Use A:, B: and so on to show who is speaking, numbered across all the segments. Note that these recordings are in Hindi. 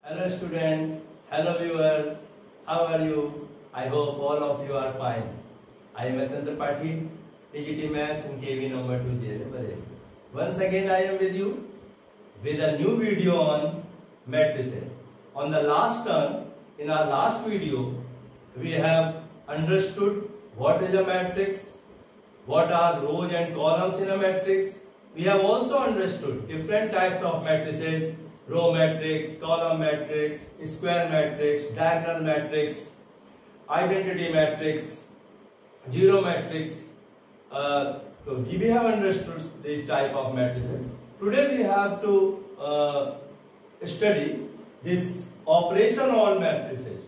A: Hello students, hello viewers, how are you? I hope all of you are fine. I am S. Patil, TGT Maths in KV number 2. Once again I am with you with a new video on matrices. On the last turn, in our last video, we have understood what is a matrix, what are rows and columns in a matrix. We have also understood different types of matrices: row matrix, column matrix, square matrix, diagonal matrix, identity matrix, zero matrix. So we have understood this type of matrices. Today we have to study this operation on matrices.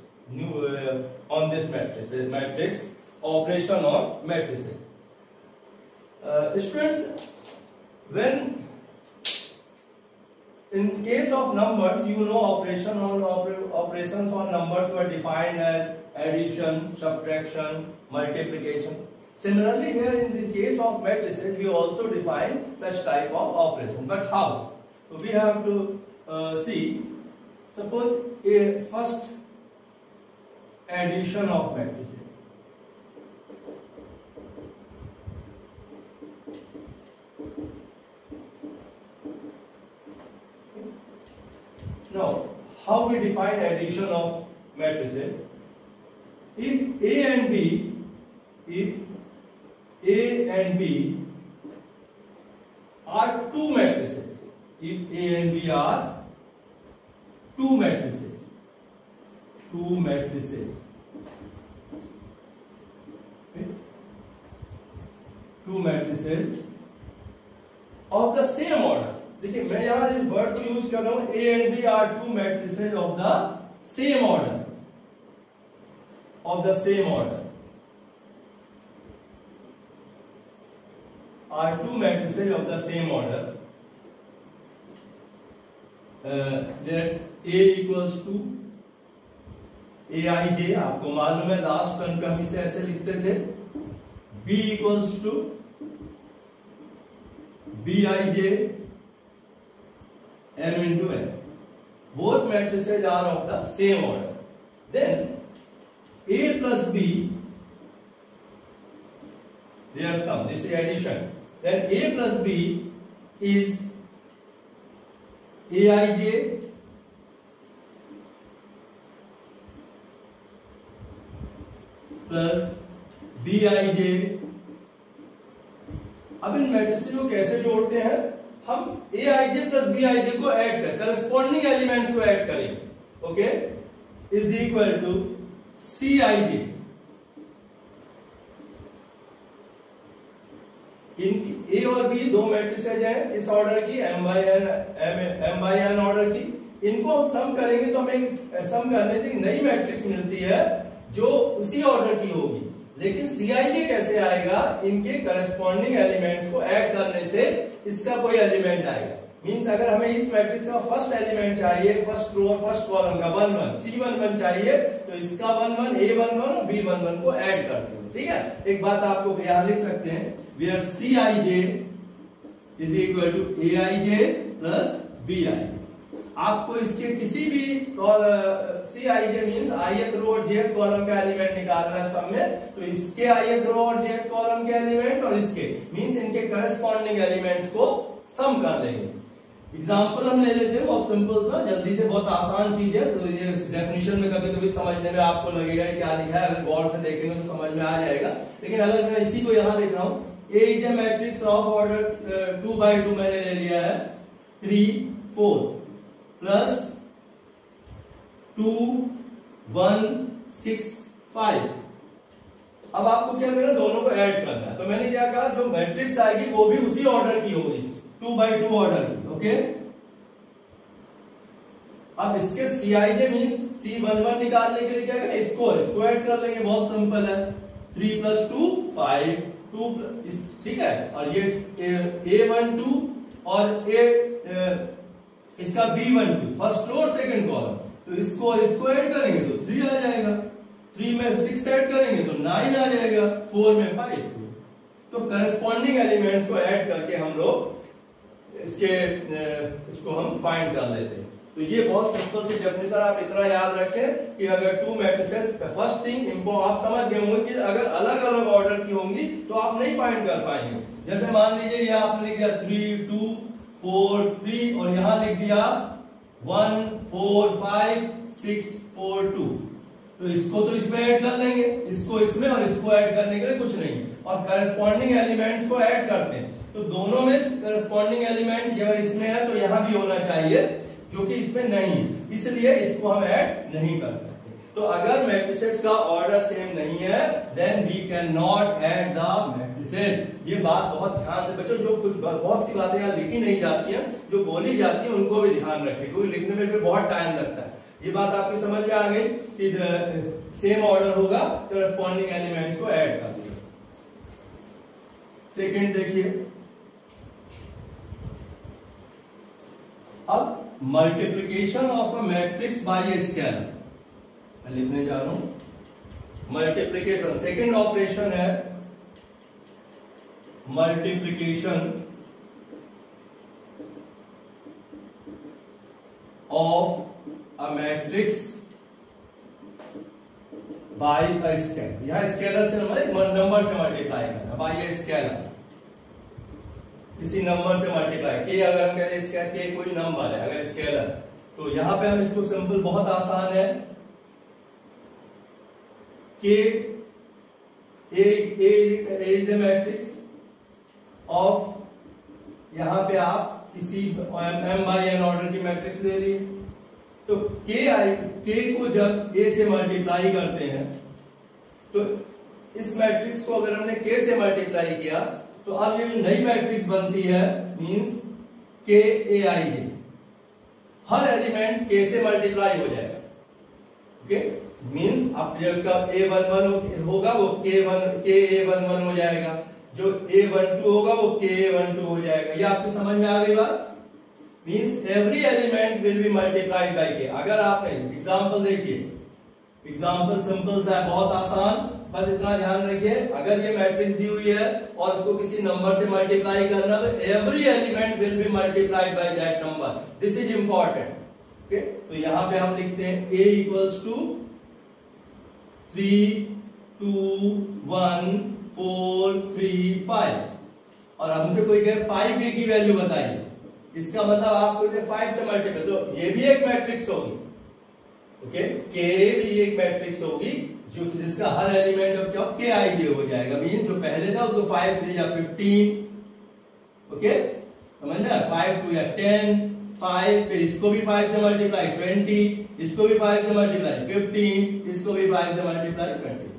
A: On this matrix operation on matrices. Students, when in case of numbers, you know operations on numbers were defined as addition, subtraction, multiplication. Similarly, here in the case of matrices, we also define such type of operation. But how? So we have to see. Suppose a first addition of matrices. Now, how we define addition of matrices? If A and B are two matrices, if A and B are two matrices, okay? Two matrices of the same order. देखिए मैं यहाँ इस वर्ड को यूज कर रहा हूँ A and B are two matrices of the same order, are two matrices of the same order. Let A equals to Aij, आपको मालूम है लास्ट टर्म पे हम इसे ऐसे लिखते थे. B equals to Bij M into N. Both matrices are of the same order. Then A plus B, their sum. This is addition. Then A plus B is Aij plus Bij. अब इन मैट्रिसेस को कैसे जोड़ते हैं? हम Aij प्लस Bij को ऐड कर करस्पॉन्डिंग एलिमेंट्स को ऐड करेंगे. Okay, is equal to Cij. इन A और B दो मैट्रिसेज हैं इस ऑर्डर की, m by n ऑर्डर की. इनको हम सम करेंगे तो हमें सम करने से नई मैट्रिक्स मिलती है जो उसी ऑर्डर की होगी. लेकिन Cij कैसे आएगा? इनके करस्पॉन्डिंग एलिमेंट्स को ऐड करने से इसका कोई एलिमेंट आएगा. मींस अगर हमें इस मैट्रिक्स का फर्स्ट एलिमेंट चाहिए, फर्स्ट रो और फर्स्ट कॉलम का 1 1 C11 चाहिए, तो इसका 1 1 A11 और B11 को ऐड करते हो. ठीक है, एक बात आपको यहां लिख सकते हैं, where Cij is equal to Aij plus Bij. आपको इसके किसी भी Cij मींस ith रो और jth कॉलम का एलिमेंट निकालना है सम में, तो इसके ith रो और jth कॉलम के एलिमेंट और इसके मींस इनके करस्पॉन्डिंग एलिमेंट्स को सम कर लेंगे. एग्जांपल हम ले लेते हैं, बहुत सिंपल सा, जल्दी से, बहुत आसान चीज है. तो ये डेफिनेशन में कभी कभी समझने में आपको लगेगा क्या लिखा है, अगर गौर से देखेंगे तो समझ में आ जाएगा. लेकिन अगर मैं इसी को यहाँ लिख रहा हूँ, A is a matrix of order 2 by 2 मैंने ले लिया है, 3 4 प्लस 2 1 6 5. अब आपको क्या करना है? दोनों को ऐड करना है. तो मैंने क्या कहा, जो मैट्रिक्स आएगी वो भी उसी ऑर्डर की होगी, 2 by 2 ऑर्डर की. ओके, अब इसके Cij मींस C11 निकालने के लिए क्या करें? इसको ऐड कर लेंगे. बहुत सिंपल है, 3 plus 2 5 2 ठीक है. और ये A12 और इसका B12 फर्स्ट रो और सेकंड कॉलम, तो इसको ऐड करेंगे तो 3 आ जाएगा. 3 में 6 ऐड करेंगे तो 9 आ जाएगा. 4 में 5. तो करस्पॉन्डिंग एलिमेंट्स को ऐड करके हम लोग इसको हम फाइंड कर लेते हैं. तो ये बहुत सिंपल सी डेफिनेशन, आप इतना याद रखें कि अगर टू मैट्रिसेस, फर्स्ट थिंग आप समझ गए होंगे कि अगर अलग अलग ऑर्डर की होंगी तो आप नहीं फाइंड कर पाएंगे। जैसे मान लीजिए ये आपने लिख दिया 3 2 4 3 और यहां लिख दिया 1 4 5 6 4 2, तो इसको तो इसमें ऐड कर लेंगे, इसको इसमें और इसको ऐड करने के लिए कुछ नहीं, और करस्पॉन्डिंग एलिमेंट्स को ऐड करते हैं। तो दोनों में करस्पॉन्डिंग एलिमेंट जब इसमें है तो यहां भी होना चाहिए, जो कि इसमें नहीं है, इसलिए इसको हम ऐड नहीं कर सकते। तो अगर मैट्रिसेस का ऑर्डर सेम नहीं है then we can not add the matrices. ये बात बहुत ध्यान से बच्चों, जो कुछ बहुत सी बातें यहाँ लिखी नहीं जाती हैं, जो बोली जाती है उनको भी ध्यान रखें, क्योंकि लिखने में फिर बहुत टाइम लगता है। ये बात आपकी समझ में आ गई कि सेम ऑर्डर होगा, करस्पॉन्डिंग एलिमेंट्स को ऐड कर दीजिए। सेकेंड देखिए, अब multiplication of a matrix bye a scalar, मैं लिखने जा रहा हूं मल्टीप्लिकेशन। सेकेंड ऑपरेशन है multiplication of a matrix bye a scalar. यहां स्केलर से नंबर से मल्टीप्लाई करना, बाय ए स्केलर, किसी नंबर से मल्टीप्लाई। के अगर हम कहते हैं के कोई नंबर है अगर स्केलर, तो यहां पे हम इसको सिंपल, बहुत आसान है, के इज ए मैट्रिक्स ऑफ, यहां पे आप किसी m बाई n ऑर्डर की मैट्रिक्स ले लिए, तो के को जब a से मल्टीप्लाई करते हैं तो इस मैट्रिक्स को अगर हमने k से मल्टीप्लाई किया तो अब ये नई मैट्रिक्स बनती है, मींस के ए आई जे, हर एलिमेंट k से मल्टीप्लाई हो जाएगा। ओके, मींस अब जो उसका a11 होगा वो ka11 हो जाएगा, जो a12 होगा वो ka12 हो जाएगा। ये आपको समझ में आ गई बात? Means every element will be multiplied bye के। अगर आपने एग्जांपल देखिए, एग्जांपल सिंपल सा है, बहुत आसान, बस इतना ध्यान रखिए, अगर ये मैट्रिक्स दी हुई है और इसको किसी नंबर से मल्टीप्लाई करना तो every element will be multiplied by that number, this is important. Okay, तो यहां पे हम लिखते हैं a इक्वल्स टू 3 2 1 4 3 5, और हमसे कोई कहे 5a की वैल्यू बताइए, इसका मतलब आपको इसे 5 से मल्टीप्लाई, तो ये भी एक मैट्रिक्स होगी। ओके, के भी एक मैट्रिक्स होगी जो जिसका हर एलिमेंट अब क्या के आई जे हो जाएगा, मीन जो पहले था उसको 5 3 या 15, ओके समझ ना, 5 2 या 10, 5, फिर इसको भी 5 से मल्टीप्लाई 20, इसको भी 5 से मल्टीप्लाई 15, इसको भी 5 से मल्टीप्लाई 25।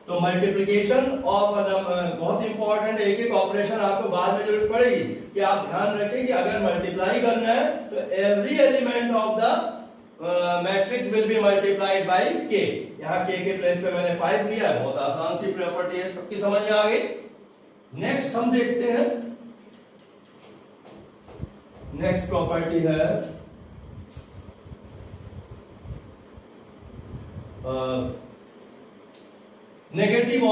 A: तो मल्टीप्लिकेशन ऑफ अ नंबर बहुत इंपॉर्टेंट है, एक एक ऑपरेशन आपको बाद में जरूरत पड़ेगी कि आप ध्यान रखें कि अगर मल्टीप्लाई करना है तो every element of the matrix will be multiplied bye के। यहाँ के प्लेस पे मैंने 5 लिया है, बहुत आसान सी प्रॉपर्टी है, सबकी समझ में आ गई। नेक्स्ट हम देखते हैं, नेक्स्ट प्रॉपर्टी है negative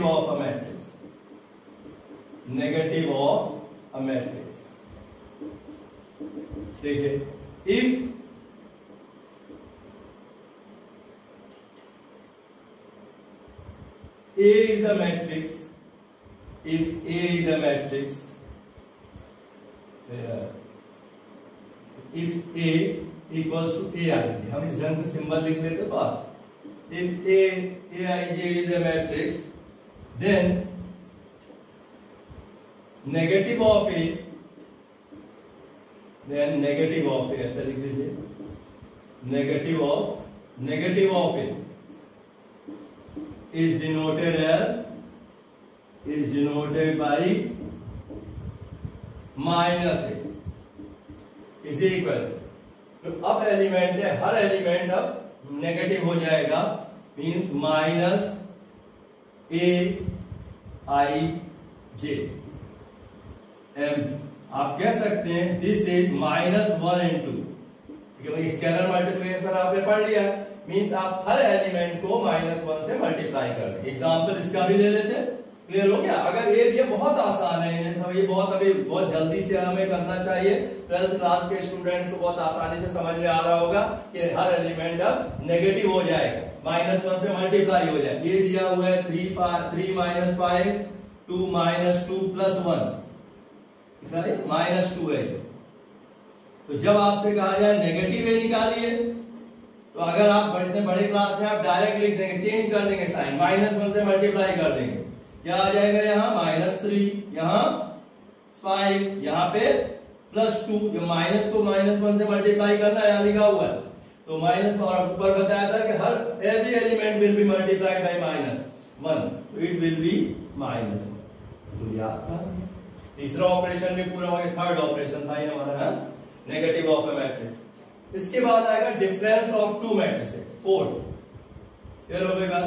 A: of a matrix, negative of a matrix. देखिए, if A is a matrix, if A is a matrix, if A equals to Aij, हम इस ढंग से सिंबल लिख लेते तो आप, if Aij is a matrix, then negative of A, then negative of A, ऐसा लिख लीजिए, negative of A is denoted by minus A is equal, तो अब एलिमेंट है, हर एलिमेंट अब नेगेटिव हो जाएगा, means minus A I J M। आप कह सकते हैं दिस इज -1 into, क्योंकि स्केलर मल्टीप्लिकेशन आपने पढ़ लिया, मींस आप हर एलिमेंट को -1 से मल्टीप्लाई कर दें। एग्जांपल इसका भी ले लेते हैं, क्लियर हो गया? अगर ये बहुत आसान है, ये बहुत अभी बहुत जल्दी से हमें करना चाहिए। 12th क्लास के स्टूडेंट्स को बहुत आसानी से समझ में आ रहा होगा कि हर एलिमेंट अब नेगेटिव हो जाएगा, -1 से मल्टीप्लाई हो जाए। ये दिया हुआ है 3 - 5 2 - 2 + 1 -2 है। तो जब आपसे कहा जाए नेगेटिव ए निकालिए, तो अगर आप बड़े क्लास में आप डायरेक्ट लिख देंगे, चेंज कर देंगे साइन, -1 से मल्टीप्लाई कर देंगे, क्या आ जाएगा यहाँ -3, यहाँ 5, यहाँ पे +2। जो माइनस को -1 से मल्टीप्लाई करना है, यहाँ लिखा हुआ है। तो माइनस, और ऊपर बताया था कि हर every element will be multiplied by -1, तो इट विल बी -1। तो याद था, तीसरा ऑपरेशन भी पूरा हो गया। थर्ड ऑपरेशन था ये हमारा नेगेटिव ऑफ ए मैट्रिक्स। इसके बाद आएगा difference of to matrices, fourth. Clear हो गया?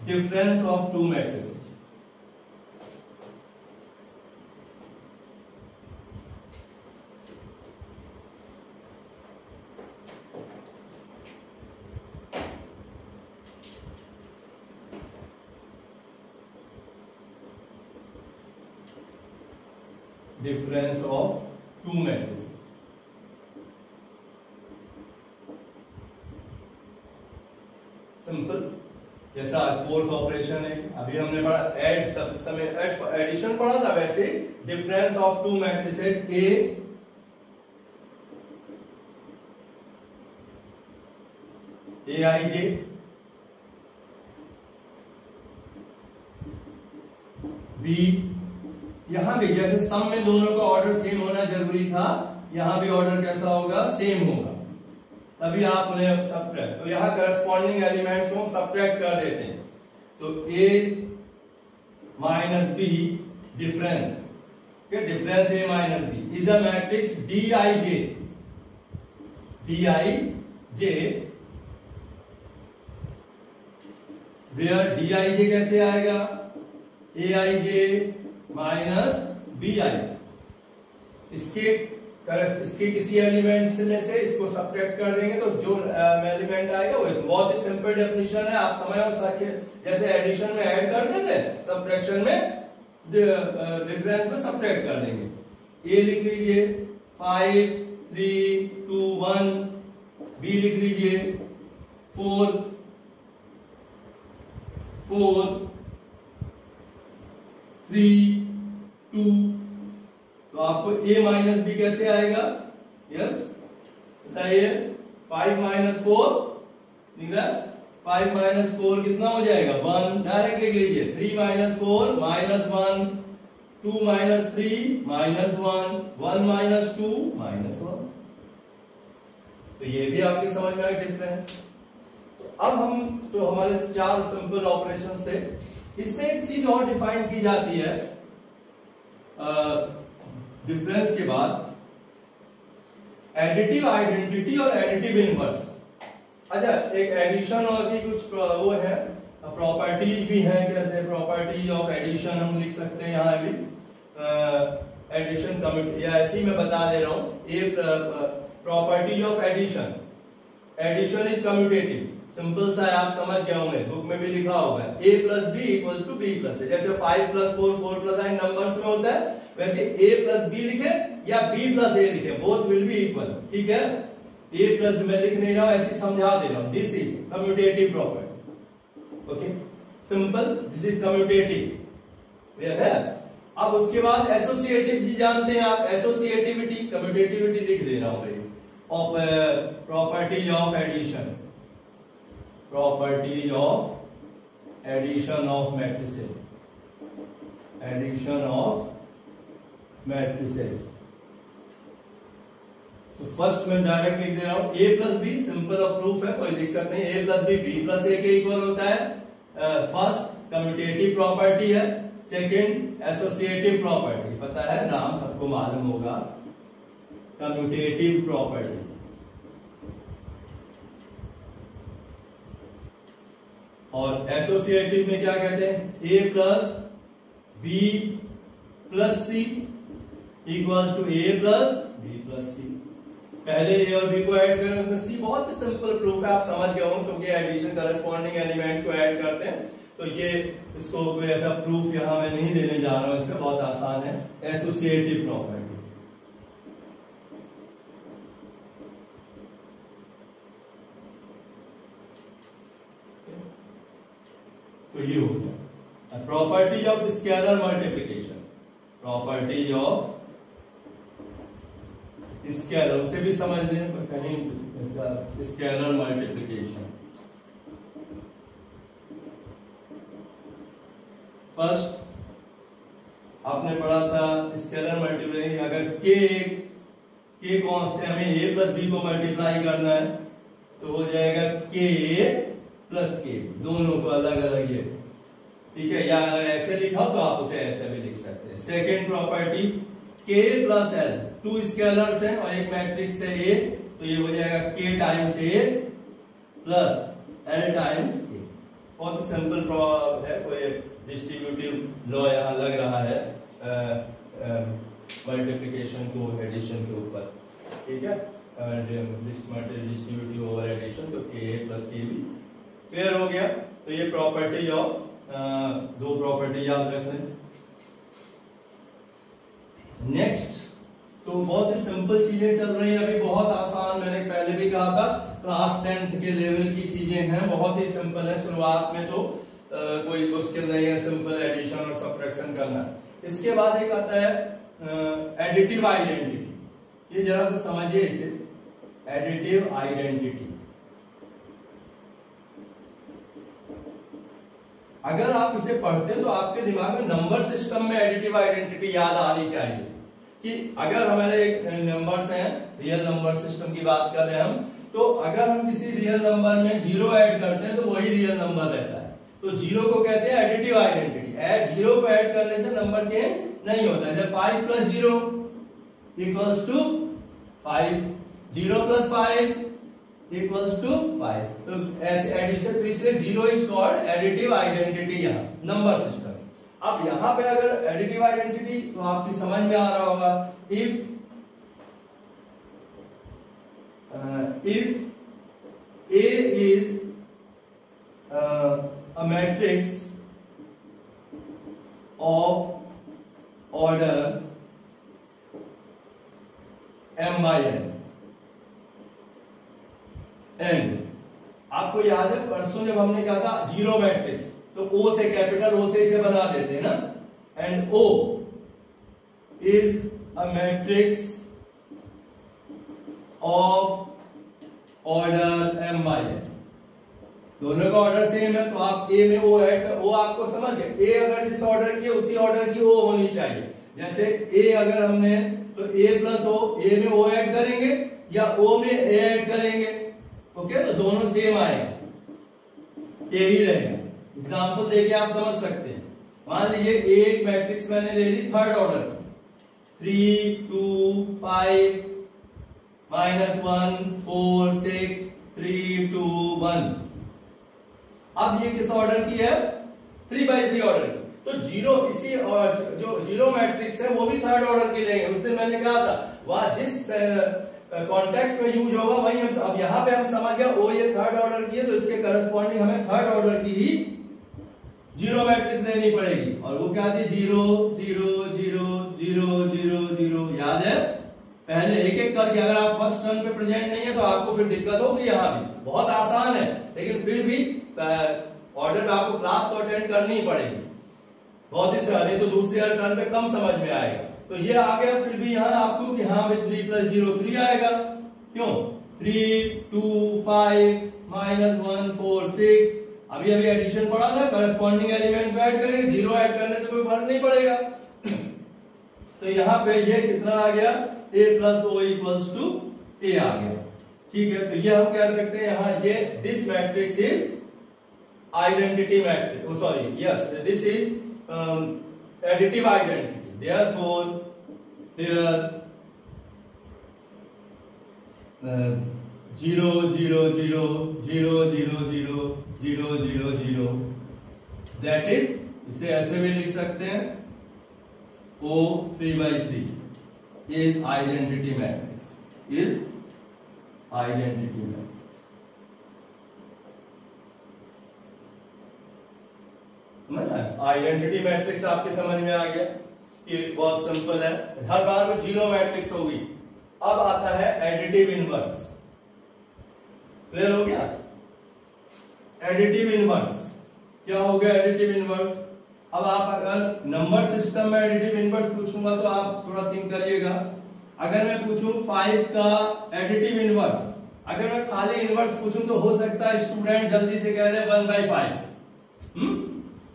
A: Difference of to matrices. Difference of to matrices. Simple, जैसा फोर्थ ऑपरेशन है, अभी हमने पढ़ा ऐड, सब समय एडिशन पढ़ा था, वैसे difference of to matrices Aij B। यहां भी जैसे सम में दोनों का ऑर्डर सेम होना जरूरी था, यहां भी ऑर्डर कैसा होगा? सेम होगा, तभी आप उन्हें सब्ट्रैक्ट, तो यहां करस्पॉन्डिंग एलिमेंट्स को सब्ट्रैक्ट कर देते हैं। तो A - B difference, difference A - B is a matrix Dij, where Dij कैसे आएगा? Aij - Bi। इसके किसी एलिमेंट में से इसको सब्ट्रैक्ट कर देंगे तो जो एलिमेंट आएगा वो, बहुत ही सिंपल डेफिनेशन है, आप समझ सकते, जैसे एडिशन में ऐड कर देते, सब्ट्रैक्शन में डिफरेंस में सब्ट्रैक्ट कर देंगे। ए लिख लीजिए 5 3 2 1, बी लिख लीजिए 4 4 3 2। तो आपको A - B कैसे आएगा? यस बताइए, 5 - 4 लिख रहा, 5 - 4 कितना हो जाएगा? 1। डायरेक्ट लिख लीजिए 3 - 4 -1, 2 - 3 -1, 1 - 2 -1। तो ये भी आपकी समझ में आया डिफरेंस। तो अब तो हमारे 4 सिंपल ऑपरेशंस थे। इसमें एक चीज और डिफाइन की जाती है डिफरेंस के बाद, एडिटिव आइडेंटिटी और एडिटिव इनवर्स। अच्छा, एक एडिशन और भी कुछ वो है, प्रॉपर्टीज भी हैं, जैसे प्रॉपर्टीज ऑफ एडिशन हम लिख सकते हैं यहाँ भी, एडिशन कम्यूटेटिव, या ऐसी मैं बता दे रहा हूं। Property of addition, addition is commutative, simple सा है, आप समझ गए होंगे, बुक में भी लिखा होगा। A + B = B + A, जैसे 5 + 4 4 + 9 नंबर्स में होता है, वैसे A + B लिखे या B + A लिखे, बोथ विल बी इक्वल। ठीक है, A + B मैं लिख नहीं रहा हूं, ऐसे समझा दे रहा हूं। This is commutative property. Okay, simple, this is commutative. Clear है? अब उसके बाद एसोसिएटिव भी जानते हैं आप, एसोसिएटिविटी, कम्यूटेटिविटी लिख दे रहा हूं भाई, of properties of addition, properties of addition of matrices, addition of matrices। तो फर्स्ट में डायरेक्ट लिख दे रहा हूं, A + B, सिंपल प्रूफ है, कोई दिक्कत नहीं। A + B B + A के इक्वल होता है। फर्स्ट कम्यूटेटिव प्रॉपर्टी है, सेकंड एसोसिएटिव प्रॉपर्टी, पता है, नाम सबको मालूम होगा, कम्यूटेटिव प्रॉपर्टी। और एसोसिएटिव में क्या कहते हैं? A + B + C = A + B + C। पहले A और B को ऐड करें, उसमें C, बहुत ही सिंपल प्रूफ है, आप समझ गए होंगे, क्योंकि एडिशन करस्पॉन्डिंग एलिमेंट्स को ऐड करते हैं। तो ये इसको कोई ऐसा प्रूफ यहां मैं नहीं देने जा रहा हूं, इसका बहुत आसान है, एसोसिएटिव प्रॉपर्टी। तो ये हो गया property of scalar multiplication, property of scalar, उसे भी समझ लें कहीं, स्केलर मल्टीप्लिकेशन। फर्स्ट आपने पढ़ा था स्केलर मल्टीप्लिकेशन, अगर के कौन से हमें a प्लस बी को मल्टीप्लाई करना है तो हो जाएगा के प्लस के, दोनों को अलग अलग ये, ठीक है, या अगर ऐसे लिखा हो तो आप उसे ऐसे भी लिख सकते हैं। सेकेंड प्रॉपर्टी के प्लस एल, टू स्केलर्स हैं और एक मैट्रिक्स है ए, तो ये हो जाएगा के टाइम्स ए प्लस एल टाइम्स ए। बहुत सिंपल है, कोई डिस्ट्रीब्यूटिव लॉ यहाँ लग रहा है मल्टीप्लिकेशन को एडिशन के ऊपर, ठीक है, डिस्ट्रीब्यूटिव ओवर एडिशन, तो के प्लस के भी क्लियर हो गया। तो ये प्रॉपर्टी ऑफ दो प्रॉपर्टी याद रख लें। नेक्स्ट तो बहुत ही सिंपल चीजें चल रही हैं अभी, बहुत आसान, मैंने पहले भी कहा था क्लास 10th के लेवल की चीजें हैं, बहुत ही सिंपल है, शुरुआत में तो कोई मुश्किल नहीं है, सिंपल एडिशन और सब्ट्रैक्शन करना। इसके बाद एक आता है एडिटिव आइडेंटिटी, ये जरा सा समझिए इसे, एडिटिव आइडेंटिटी। अगर आप इसे पढ़ते हैं तो आपके दिमाग में नंबर सिस्टम में एडिटिव आइडेंटिटी याद आनी चाहिए कि अगर हमारे नंबर्स हैं, रियल नंबर सिस्टम की बात कर रहे हैं हम, तो अगर हम किसी रियल नंबर में जीरो ऐड करते हैं तो वही रियल नंबर रहता है, तो जीरो को कहते हैं एडिटिव आइडेंटिटी। जीरो को ऐड करने से नंबर चेंज नहीं होता है। जब 5 plus 0 equals to 5, 0 plus 5 equals to 5, तो ऐसे एडिशन, तो इसलिए zero is called additive identity यहाँ नंबर सिस्टम। अब यहां पे अगर एडिटिव आइडेंटिटी तो आपकी समझ में आ रहा होगा, if A is a matrix of order m by n, and आपको याद है परसों जब हमने कहा था जीरो मैट्रिक्स, तो O से, कैपिटल O से इसे बना देते हैं ना, and O is a matrix of order m by n, दोनों का ऑर्डर सेम है, तो आप A में O ऐड, O आपको समझ गए, A अगर जिस ऑर्डर की उसी ऑर्डर की O होनी चाहिए। जैसे A अगर हमने, तो A प्लस O, A में O ऐड करेंगे या O में A ऐड करेंगे, ओके, तो दोनों सेम आएगा, A ही रहेगा। एग्जाम्पल देके आप समझ सकते हैं, मान लीजिए एक मैट्रिक्स मैंने ले ली थर्ड ऑर्डर की, 3 2 5 -1 4 6 3 2 1। अब ये किस ऑर्डर की है? 3x3 ऑर्डर की। तो जीरो, इसी जो जीरो मैट्रिक्स है वो भी थर्ड ऑर्डर की लेंगे। उस दिन मैंने कहा था वहां जिस कॉन्टेक्स्ट में यूज होगा वही हम, अब यहां पे हम समझ गया ओ ये थर्ड ऑर्डर की है, तो इसके करस्पॉन्डिंग हमें थर्ड ऑर्डर की ही जीरो मैट्रिक्स लेनी पड़ेगी। और वो क्या थी? 0 0 0 0 0 0। याद है? पहले एक एक करके, अगर आप फर्स्ट टर्न पे प्रेजेंट नहीं है तो आपको फिर दिक्कत होगी। यहां भी बहुत आसान है, लेकिन फिर भी ऑर्डर पे आपको क्लास तो अटेंड करनी ही पड़ेगी, बहुत ही सारे, तो दूसरे टर्न पे कम समझ में आएगा। तो ये आ गया, फिर भी यहाँ आपको कि हाँ भाई 3 + 0 3 आएगा। क्यों? 3 2 5 -1 4 6। अभी अभी एडिशन पढ़ा था, करस्पॉन्डिंग एलिमेंट ऐड करेंगे, जीरो ऐड करने से कोई फर्क नहीं पड़ेगा। तो यहाँ पे ये कितना आ गया? a + o = a आ गया। ठीक है, तो ये हम कह सकते हैं यहाँ ये this matrix is identity matrix, sorry yes this is additive identity. Therefore, here 0 0 0 0 0 0 0 0 0, that is, इसे ऐसे भी लिख सकते हैं, O 3/3 is identity matrix, is identity matrix। Identity matrix आपके समझ में आ गया कि बहुत सिंपल है, हर बार वो जीरो मैट्रिक्स होगी। अब आता है एडिटिव इनवर्स। क्लियर हो गया? एडिटिव इनवर्स क्या हो गया? Additive inverse. अब आप अगर नंबर सिस्टम में एडिटिव इनवर्स पूछूंगा तो आप थोड़ा थिंक करिएगा। अगर मैं पूछूं 5 का एडिटिव इनवर्स, अगर मैं खाली इनवर्स पूछूं तो हो सकता है स्टूडेंट जल्दी से कह दे 1/5,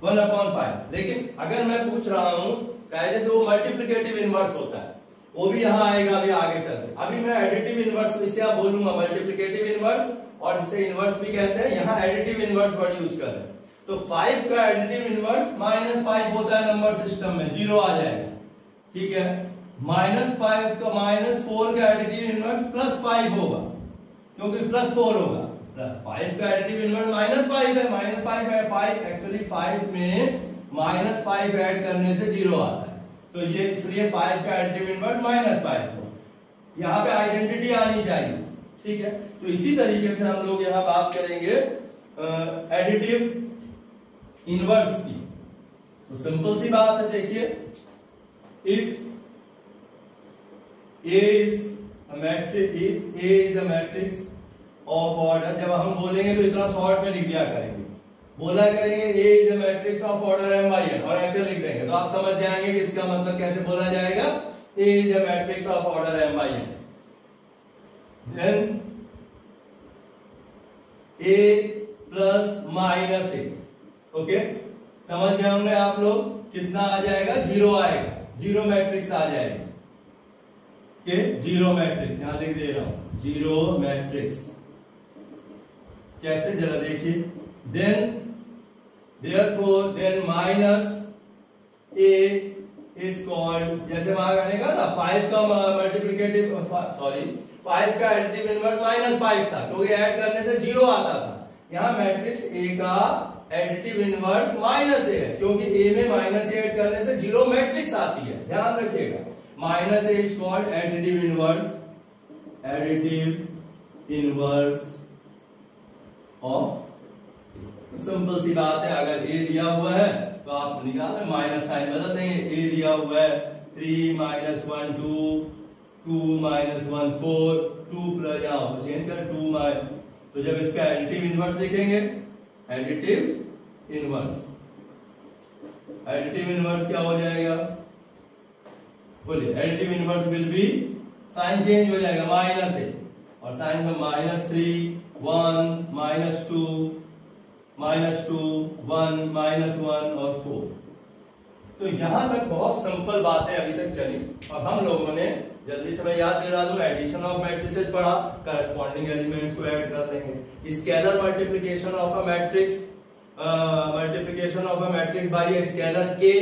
A: 1/5। लेकिन अगर मैं पूछ रहा हूं कायदे से वो मल्टीप्लिकेटिव इनवर्स होता है, वो भी यहां आएगा अभी आगे चलते। अभी मैं एडिटिव इनवर्स इसे आप बोलूंगा मल्टीप्लिकेटिव इनवर्स, और जिसे इनवर्स भी कहते हैं, यहां एडिटिव इनवर्स वर्ड यूज कर रहे हैं। तो 5 का एडिटिव इनवर्स -5 होता है नंबर सिस्टम में, 0 आ जाएगा। ठीक है, -5 का -4 का एडिटिव इनवर्स +5 होगा, क्योंकि +4 होगा। 5 का एडिटिव इनवर्स -5 है, -5 है, 5 एक्चुअली 5 में -5 ऐड करने से 0 आता है, तो ये इसलिए 5 का एडिटिव इनवर्स -5 हो। यहाँ पे आइडेंटिटी आनी चाहिए। ठीक है, तो इसी तरीके से हम लोग यहाँ बात करेंगे एडिटिव इनवर्स की। तो सिंपल सी बात है, देखिए, if A is a matrix, if A is a matrix of order, जब हम बोलेंगे तो इतना शॉर्ट में लिख दिया करेंगे, बोला करेंगे A is a matrix of order m by n, और ऐसे लिख देंगे तो आप समझ जाएंगे कि इसका मतलब कैसे बोला जाएगा। A is a matrix of order m by n, then A plus minus A। Okay, समझ गए हमने आप लोग? कितना आ जाएगा? 0 आएगा, 0 मैट्रिक्स आ जाएगा। के 0 मैट्रिक्स यहां लिख दे रहा हूं, 0 मैट्रिक्स। कैसे जरा देखिए, then therefore then minus A is called, जैसे वहां कहने का था 5 का मल्टीप्लिकेटिव, सॉरी 5 का एडिटिव इनवर्स -5 था, क्योंकि ऐड करने से 0 आता था। यहां मैट्रिक्स A का एडिटिव इनवर्स -A है, क्योंकि A में -A ऐड करने से 0 मैट्रिक्स आती है, ध्यान रखिएगा। -A is called additive inverse, additive inverse of, simple सी बात है, अगर A दिया हुआ है तो आप निकालें, माइनस साइन बदल देंगे। A दिया हुआ है 3 - 1 2, 2 - 1 4, 2 प्लस यहां चेंज कर 2 तो जब इसका एडिटिव इनवर्स लिखेंगे, एडिटिव इनवर्स, एडिटिव इनवर्स क्या हो जाएगा? बोलिए, additive inverse will be, sign change हो जाएगा -A, और साइन में -3 1 -2 -2 1 -1 और 4। तो यहां तक बहुत सिंपल बातें अभी तक चली। अब हम लोगों ने जल्दी से मैं याद दिला दूं, एडिशन ऑफ मैट्रिसेस पढ़ा, करस्पॉन्डिंग एलिमेंट्स को ऐड कर देंगे। Scalar multiplication of a matrix, multiplication of a matrix bye a scalar के,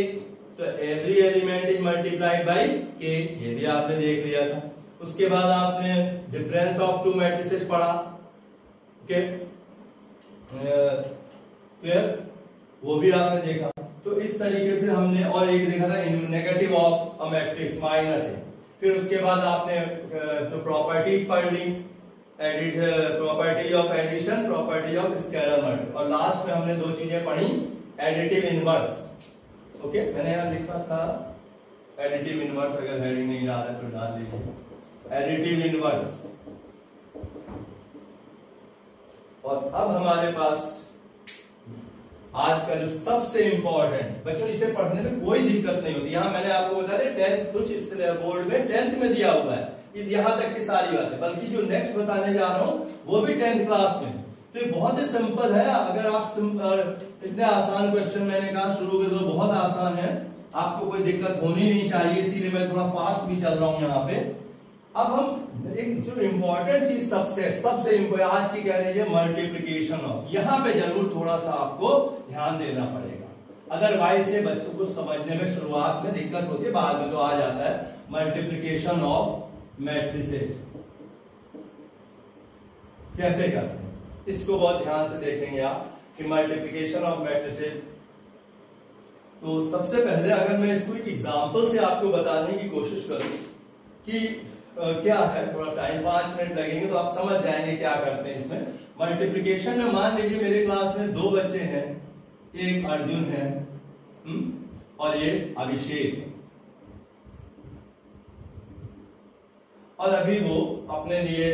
A: तो every element is multiplied by के, ये भी आपने देख लिया था। उसके बाद आपने डिफरेंस ऑफ टू मैट्रिसेस पढ़ा, ओके, क्लियर, वो भी आपने देखा। तो इस तरीके से हमने, और एक देखा था negative of a matrix -A। फिर उसके बाद आपने तो प्रॉपर्टीज पढ़ ली, property of addition, property of scalar multiplication, और लास्ट में हमने 2 चीजें पढ़ी, एडिटिव इनवर्स। ओके, मैंने यहां लिखा था एडिटिव इनवर्स, अगर हेडिंग नहीं डाला तो डाल दीजिए, एडिटिव इनवर्स। और अब हमारे पास आज का जो सबसे इंपॉर्टेंट, बच्चों इसे पढ़ने में कोई दिक्कत नहीं होती। यहां मैंने आपको बता दिया 10th, कुछ इस बोर्ड में 10th में दिया हुआ है, यहां तक की सारी बातें, बल्कि जो नेक्स्ट बताने जा रहा हूं वो भी 10th क्लास में। तो ये बहुत ही सिंपल है। अगर आप इतने आसान क्वेश्चन, मैंने कहा शुरू में तो बहुत आसान है, आपको कोई दिक्कत होनी नहीं चाहिए, इसीलिए मैं थोड़ा फास्ट भी चल रहा हूं यहाँ पे। अब हम एक जो इंपॉर्टेंट चीज सबसे इंपॉर्टेंट आज की कह रही है मल्टीप्लिकेशन ऑफ, यहाँ पे जरूर थोड़ा सा आपको ध्यान देना पड़ेगा, अदरवाइज से बच्चों को समझने में शुरुआत में दिक्कत होती है, बाद में तो आ जाता है। मल्टीप्लिकेशन ऑफ मैट्रिसेस कैसे करते हैं, इसको बहुत ध्यान से देखेंगे आप कि मल्टीप्लिकेशन ऑफ मैट्रिसेस। तो सबसे पहले अगर मैं इसको एक एग्जांपल से आपको बताने की कोशिश करूं कि क्या है, थोड़ा टाइम 5 मिनट लगेंगे तो आप समझ जाएंगे क्या करते हैं इसमें। मल्टीप्लिकेशन में मान लीजिए मेरे क्लास में 2 बच्चे हैं, एक अर्जुन है और एक अभिषेक है। और अभी वो अपने लिए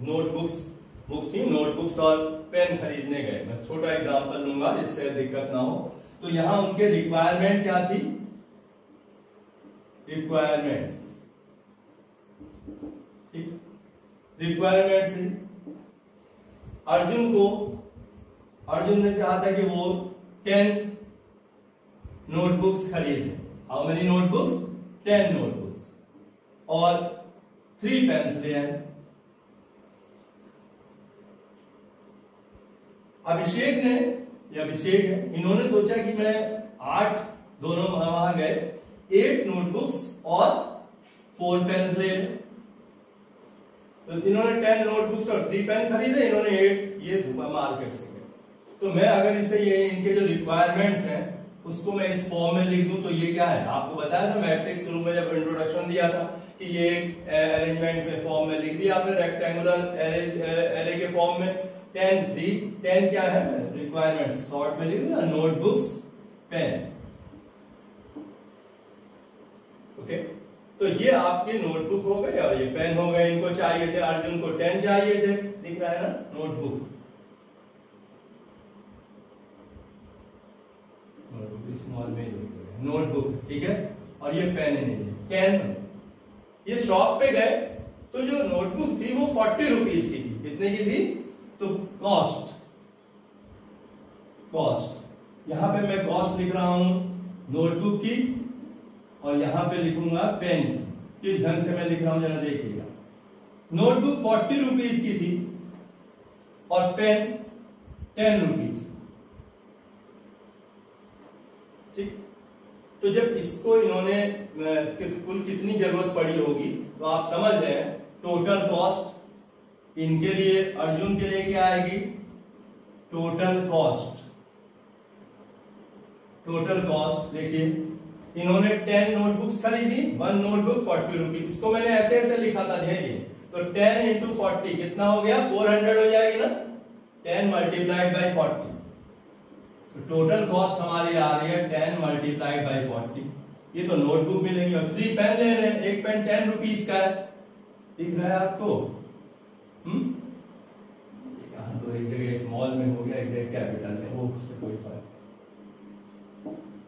A: बुक थी, नोटबुक्स और पेन खरीदने गए। मैं छोटा एग्जांपल लूंगा जिससे दिक्कत ना हो। तो यहां उनके रिक्वायरमेंट क्या थी? रिक्वायरमेंट्स थी। अर्जुन ने चाहा था कि वो 10 नोटबुक्स खरीदे। How many notebooks? 10 नोटबुक्स और 3 पेन्स ले आए। अभिषेक है, इन्होंने सोचा कि मैं 8, दोनों वहां गए, 8 नोटबुक्स और 4 पेन्स ले लें। तो इन्होंने 10 नोटबुक्स और 3 पेन खरीदे, इन्होंने 8 ये मार्केट से गए। तो मैं अगर इसे ये इनके जो रिक्वायरमेंट्स हैं उसको मैं इस फॉर्म में लिख दूं तो ये क्या है? आपको बताया था मैट्रिक्स शुरू में जब इंट्रोडक्शन दिया था कि ये अरेंजमेंट में फॉर्म में लिख दिया आपने, रेक्टेंगुलर एरे के फॉर्म में। 10 3 10 क्या है? रिक्वायरमेंट्स शॉर्ट में लिख दिया, नोटबुक्स पेन। ओके, तो ये आपके नोटबुक हो गए और ये पेन हो गए। इनको चाहिए थे, अर्जुन को 10 चाहिए थे, दिख रहा है ना, नोटबुक स्मॉल में नोटबुक, ठीक है। और ये पेन नहीं, 10। ये शॉप पे गए तो जो नोटबुक थी वो 40 रुपीज की थी। कितने की थी? तो कॉस्ट यहां पे मैं कॉस्ट लिख रहा हूं नोटबुक की और यहां पे लिखूंगा पेन। किस ढंग से मैं लिख रहा हूं जरा देखिएगा। नोटबुक 40 रुपीज की थी और पेन 10 रुपीज। ठीक, तो जब इसको इन्होंने कुल कितनी जरूरत पड़ी होगी तो आप समझ रहे हैं। टोटल कॉस्ट इनके लिए, अर्जुन के लिए क्या आएगी? टोटल कॉस्ट देखिए, इन्होंने 10 नोटबुक्स खरीदी, 1 नोटबुक 40 रुपीज। इसको मैंने ऐसे लिखा था, ध्यान। तो 10 इंटू 40 कितना हो गया? 400 हो जाएगी ना। 10 मल्टीप्लाइड बाई 40, तो टोटल कॉस्ट हमारी आ रही है 10 मल्टीप्लाइड बाई 40। ये तो नोटबुक मिलेंगे और 3 पेन ले रहे हैं, एक पेन 10 रुपीज का है, दिख रहा है आपको? तो एक जगह स्मॉल में हो गया, एक जगह कैपिटल में हो, उससे कोई फर्क।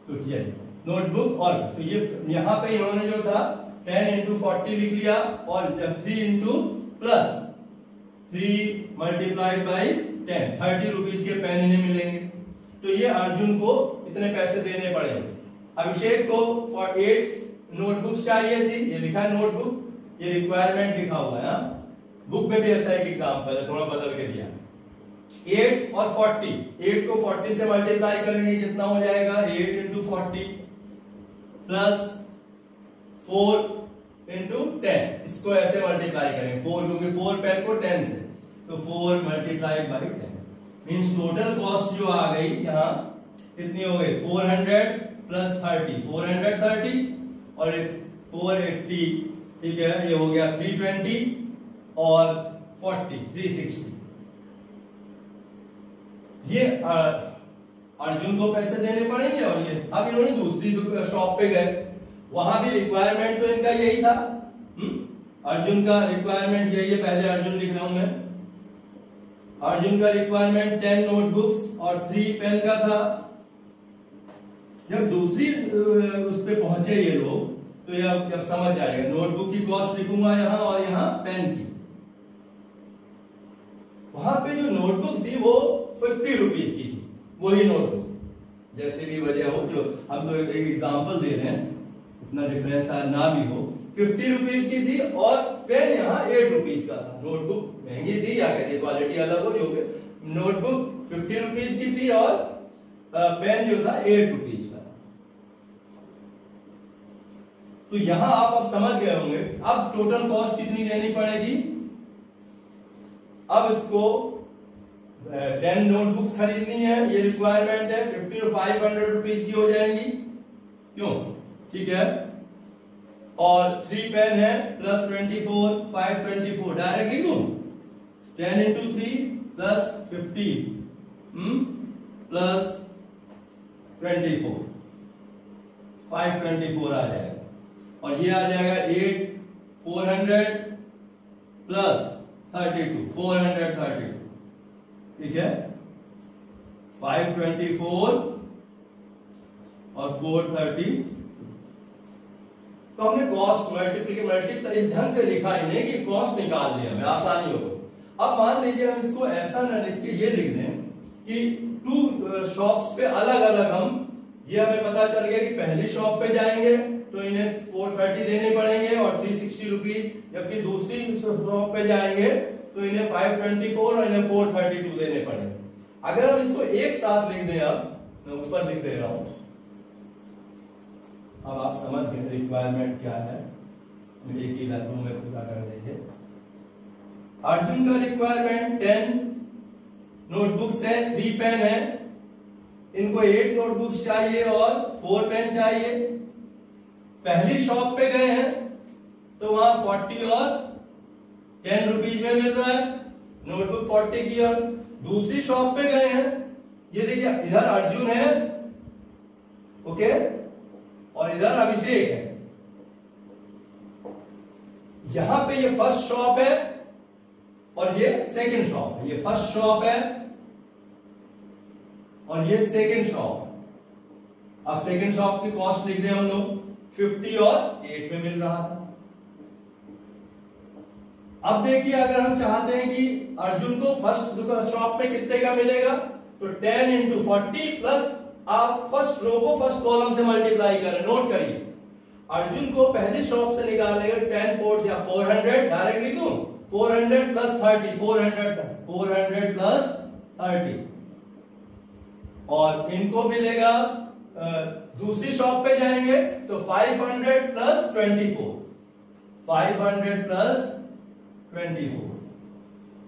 A: तो ये नोटबुक, और तो ये यहां पे इन्होंने जो था 10 इंटू 40 लिख लिया और 3 into plus 3 multiplied by 10, 30 rupees के पेन इन्हें मिलेंगे। तो ये अर्जुन को इतने पैसे देने पड़ेंगे। अभिषेक को 8 नोटबुक्स चाहिए थी, ये लिखा है नोटबुक, ये रिक्वायरमेंट लिखा हुआ है। बुक में भी ऐसा एक एग्जांपल है, थोड़ा बदल के दिया। 8 और 40, 8 को 40 से मल्टीप्लाई करेंगे, कितना हो जाएगा? 8 इंटू 40 प्लस 4 इंटू 10, इसको ऐसे मल्टीप्लाई करेंगे 4, क्योंकि 4 पेन को 10 से, तो 4 multiplied by 10 means total cost जो आ गई यहाँ कितनी हो गई? 400 प्लस 30, 430 और 480, ठीक है, ये हो गया 320 और 40, 360। ये अर्जुन को पैसे देने पड़ेंगे। और ये अब इन्होंने दूसरी शॉप पे गए, वहां भी रिक्वायरमेंट तो इनका यही था। अर्जुन का रिक्वायरमेंट यही है, पहले अर्जुन लिख रहा हूं मैं। अर्जुन का रिक्वायरमेंट 10 नोटबुक्स और 3 पेन का था। जब दूसरी उस पे पहुंचे ये लोग, तो ये अब समझ जाएगा। नोटबुक की कॉस्ट लिखूंगा यहां और यहां पेन की। वहां पे जो नोटबुक थी वो 50 रुपीज की थी, वही नोटबुक, जैसे भी वजह हो, जो हम तो एक एग्जांपल दे रहे हैं, इतना डिफरेंस ना भी हो। 50 रुपीज की थी और पेन यहाँ 8 रुपीज का था। नोटबुक महंगी थी या कहते क्वालिटी अलग हो, जो नोटबुक 50 रुपीज की थी और पेन जो था 8 रुपीज का। तो यहां आप अब समझ गए होंगे। अब टोटल कॉस्ट कितनी देनी पड़ेगी? अब इसको 10 नोटबुक्स खरीदनी है, ये रिक्वायरमेंट है, 50 और 500 रुपीज की हो जाएंगी, क्यों? ठीक है। और 3 पेन है प्लस 24, 524 डायरेक्ट लिखूं। 10 इंटू 3 प्लस 50 प्लस 24, 524 आ जाएगा, और ये आ जाएगा 8 400 प्लस 32 432, ठीक है, 524 और 430। तो हमने कॉस्ट मल्टीप्लाई इस ढंग से लिखा ही नहीं कि कॉस्ट निकाल लिया, हमें आसानी हो गई। अब मान लीजिए हम इसको ऐसा ना लिख के ये लिख दें कि 2 शॉप्स पे अलग अलग हम, ये हमें पता चल गया कि पहली शॉप पे जाएंगे तो इन्हें 430 देने पड़ेंगे और 360 रुपीज, जबकि दूसरी शॉप पे जाएंगे तो इन्हें 524 और इन्हें 432 देने पड़ेंगे। अगर हम इसको एक साथ लिख दें, अब मैं ऊपर लिख दे रहा हूं, अब आप समझ गए रिक्वायरमेंट क्या है, हम एक ही लाइन में पूरा कर देंगे। अर्जुन का रिक्वायरमेंट 10 नोटबुक्स है, 3 पेन है, इनको 8 नोटबुक्स चाहिए और 4 पेन चाहिए। पहली शॉप पे गए हैं तो वहां 40 और 10 रुपीज में मिल रहा है नोटबुक 40 की, और दूसरी शॉप पे गए हैं, ये देखिए इधर अर्जुन है, ओके, और इधर अभिषेक है। यहां पे ये फर्स्ट शॉप है और ये सेकंड शॉप है, ये फर्स्ट शॉप है और ये सेकंड शॉप। अब सेकंड शॉप की कॉस्ट लिख दें हम लोग, 50 और 8 में मिल रहा था। अब देखिए अगर हम चाहते हैं कि अर्जुन को फर्स्ट शॉप पे कितने का मिलेगा, तो 10 इंटू 40 प्लस आप फर्स्ट रो को फर्स्ट कॉलम से मल्टीप्लाई करें। नोट करिए, अर्जुन को पहली शॉप से निकालेंगे 10 4 या 400, डायरेक्टली दूं 400 प्लस 30, 400 प्लस 30, और इनको मिलेगा दूसरी शॉप पे जाएंगे तो 500 प्लस 24, 500 प्लस 24,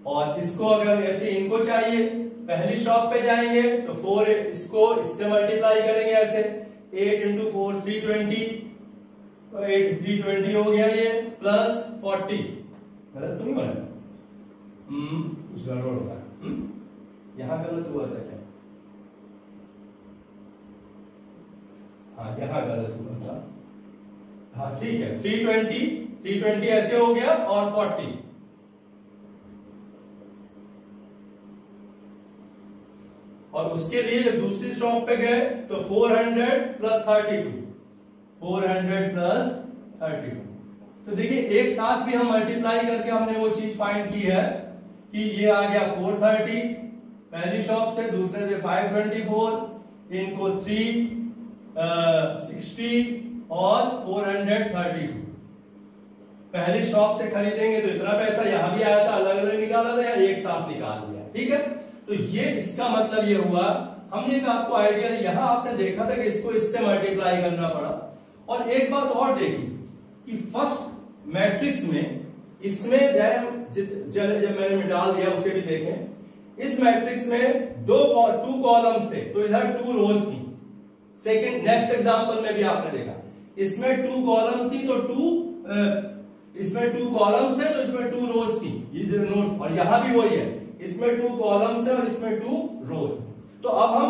A: और इसको अगर ऐसे इनको चाहिए, पहली शॉप पे जाएंगे तो 4 इसको इससे मल्टीप्लाई करेंगे ऐसे, 8 इंटू 4 320, तो 8 320 हो गया ये, प्लस 40, गलत तो नहीं बना, कुछ गड़बड़ होगा, यहां गलत हुआ था क्या, हाँ यहां गलत हुआ था, हाँ ठीक है, 320 ऐसे हो गया और 40, और उसके लिए जब दूसरी शॉप पे गए तो 400 प्लस 32, 400 प्लस 32। तो देखिए एक साथ भी हम मल्टीप्लाई करके हमने वो चीज फाइंड की है कि ये आ गया 430 पहली शॉप से, दूसरे से 524, इनको 360 और 432 पहली शॉप से खरीदेंगे तो इतना पैसा यहां भी आया था, अलग अलग निकाला था या एक साथ निकाल दिया, ठीक है। तो ये इसका मतलब ये हुआ, हमने एक आपको आइडिया दिया, यहां आपने देखा था कि इसको इससे मल्टीप्लाई करना पड़ा। और एक बात और देखी कि फर्स्ट मैट्रिक्स में इसमें जब मैंने डाल दिया उसे भी देखें, इस मैट्रिक्स में 2 कॉलम्स थे तो इधर 2 रोज थी। सेकंड नेक्स्ट एग्जांपल में भी आपने देखा इसमें 2 कॉलम थी तो 2 इसमें 2 कॉलम्स थे तो इसमें 2 रोज थी, ये जो नोट, और यहां भी वही है, इसमें 2 कॉलम्स है और इसमें 2 रोज। तो अब हम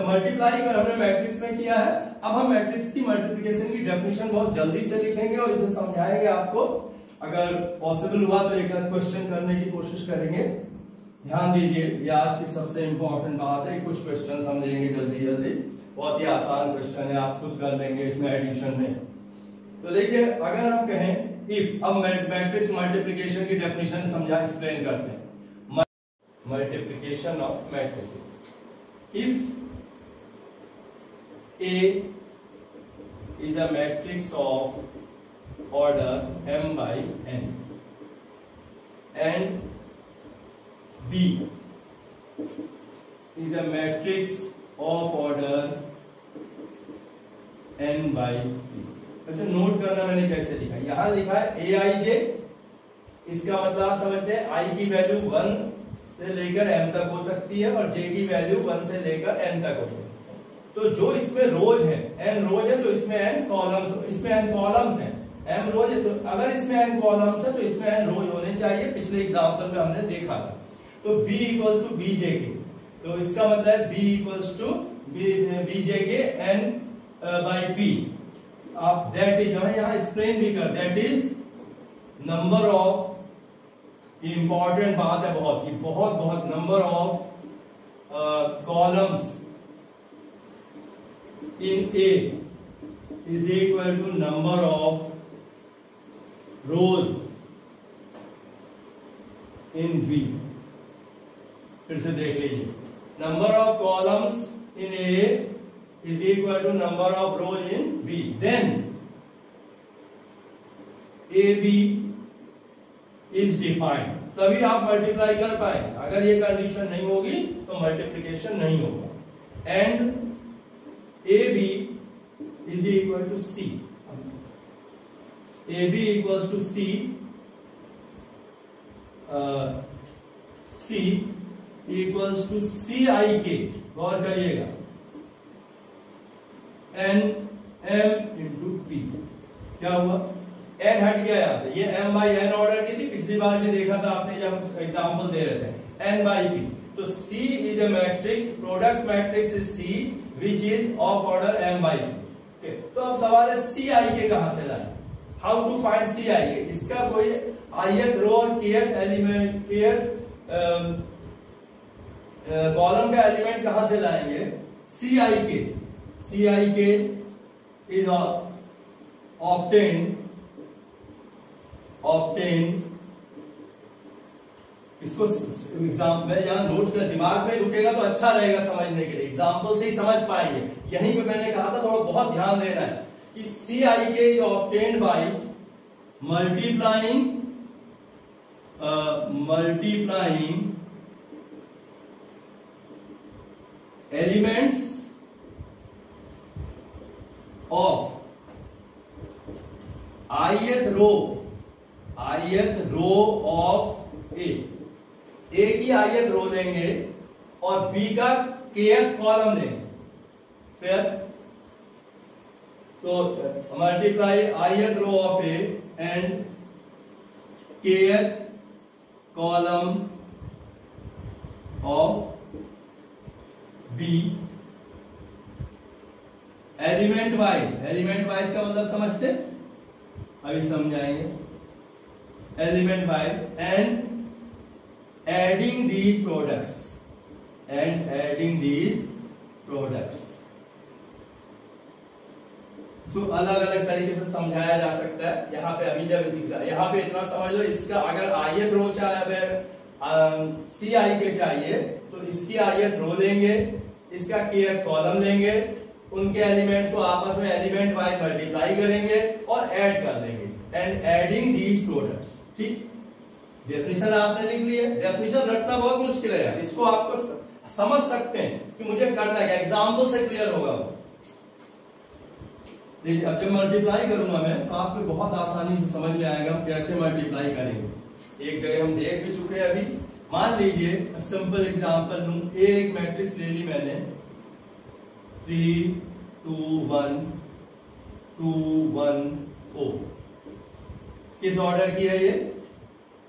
A: मल्टीप्लाई कर हमने मैट्रिक्स में किया है, अब हम मैट्रिक्स की मल्टीप्लिकेशन की डेफिनेशन बहुत जल्दी से लिखेंगे और इसे समझाएंगे आपको। अगर पॉसिबल हुआ तो एक क्वेश्चन करने की कोशिश करेंगे। ध्यान दीजिए, ये आज की सबसे इंपॉर्टेंट बात है। कुछ क्वेश्चन हम लेंगे जल्दी जल्दी, बहुत ही आसान क्वेश्चन है, आप खुद कर लेंगे इसमें एडिशन में। तो देखिए अगर हम कहें इफ, अब मैट्रिक्स मल्टीप्लिकेशन की डेफिनेशन समझा एक्सप्लेन करते हैं। Multiplication of matrices. If A is a matrix of order m by n and B is a matrix of order n by p. अच्छा, नोट करना मैंने कैसे लिखा, यहां लिखा है aij, इसका मतलब आप समझते हैं i की वैल्यू 1 से लेकर m तक हो सकती है और j की वैल्यू 1 से लेकर n तक हो सकती है। तो जो इसमें रोज है, n रोज है तो इसमें n कॉलम्स, इसमें n कॉलम्स हैं, m रोज है तो अगर इसमें n कॉलम्स है तो इसमें n रोज होने चाहिए, पिछले एग्जांपल में हमने देखा था। तो b इक्वल्स टू bj के, तो इसका मतलब है b equals to B J n by P. आप दैट इज यहाँ एक्सप्लेन भी कर, that is number of, important बात है बहुत, ये बहुत बहुत, number of columns in A is equal to number of rows in B. फिर से देख लीजिए, number of columns in A is equal to number of rows in B. Then AB is defined. तभी आप मल्टीप्लाई कर पाएंगे। अगर ये कंडीशन नहीं होगी तो मल्टीप्लिकेशन नहीं होगा। And AB is equal to C. AB equals to C. C equals to CIK. गौर करिएगा, एन एम इंटू पी। क्या हुआ, एन हट गया यहां से, ये एम बाई एन ऑर्डर की थी, पिछली बार भी देखा था आपने जब एग्जांपल दे रहे थे, एन बाई पी। तो C is a matrix, product matrix is C which is of order M by P. तो अब सवाल है सी आई के कहां से लाए, हाउ टू फाइंड सी आई के। इसका कोई ith रो और kth एलिमेंट, kth कॉलम का एलिमेंट कहां से लाएंगे, सी आई के। CIK is obtained इसको एग्जाम में यहाँ नोट कर, दिमाग में रुकेगा तो अच्छा रहेगा समझने के लिए, एग्जाम्पल से ही समझ पाएंगे। यहीं पे मैंने कहा था थोड़ा बहुत ध्यान देना है कि CIK is obtained by multiplying elements of ith row of A की ith रो लेंगे और B का kth कॉलम लेंगे। फिर तो multiply ith row of A and kth column of B element wise का मतलब समझते, अभी समझाएंगे। Element wise and adding these products. तो अलग अलग तरीके से समझाया जा सकता है। यहाँ पे अभी जब यहाँ पे इतना समझ लो, इसका अगर ith रो चाहिए, CIK चाहिए तो इसकी ith रो लेंगे, इसका kth कॉलम लेंगे, उनके एलिमेंट्स को आपस में एलिमेंट वाइज मल्टीप्लाई करेंगे और ऐड कर देंगे। And adding these products. ठीक, डेफिनेशन आपने लिख ली है। डेफिनेशन रटना बहुत मुश्किल है, इसको आपको समझ सकते हैं कि मुझे करना क्या, एग्जाम्पल से क्लियर होगा। देखिए अब जब मल्टीप्लाई करूंगा मैं तो आपको बहुत आसानी से समझ में आएगा कैसे मल्टीप्लाई करेंगे। एक जगह हम देख भी चुके हैं अभी। मान लीजिए सिंपल एग्जांपल लूं, एक मैट्रिक्स ले ली मैंने 3 2 1 2 1 4। किस ऑर्डर की है ये?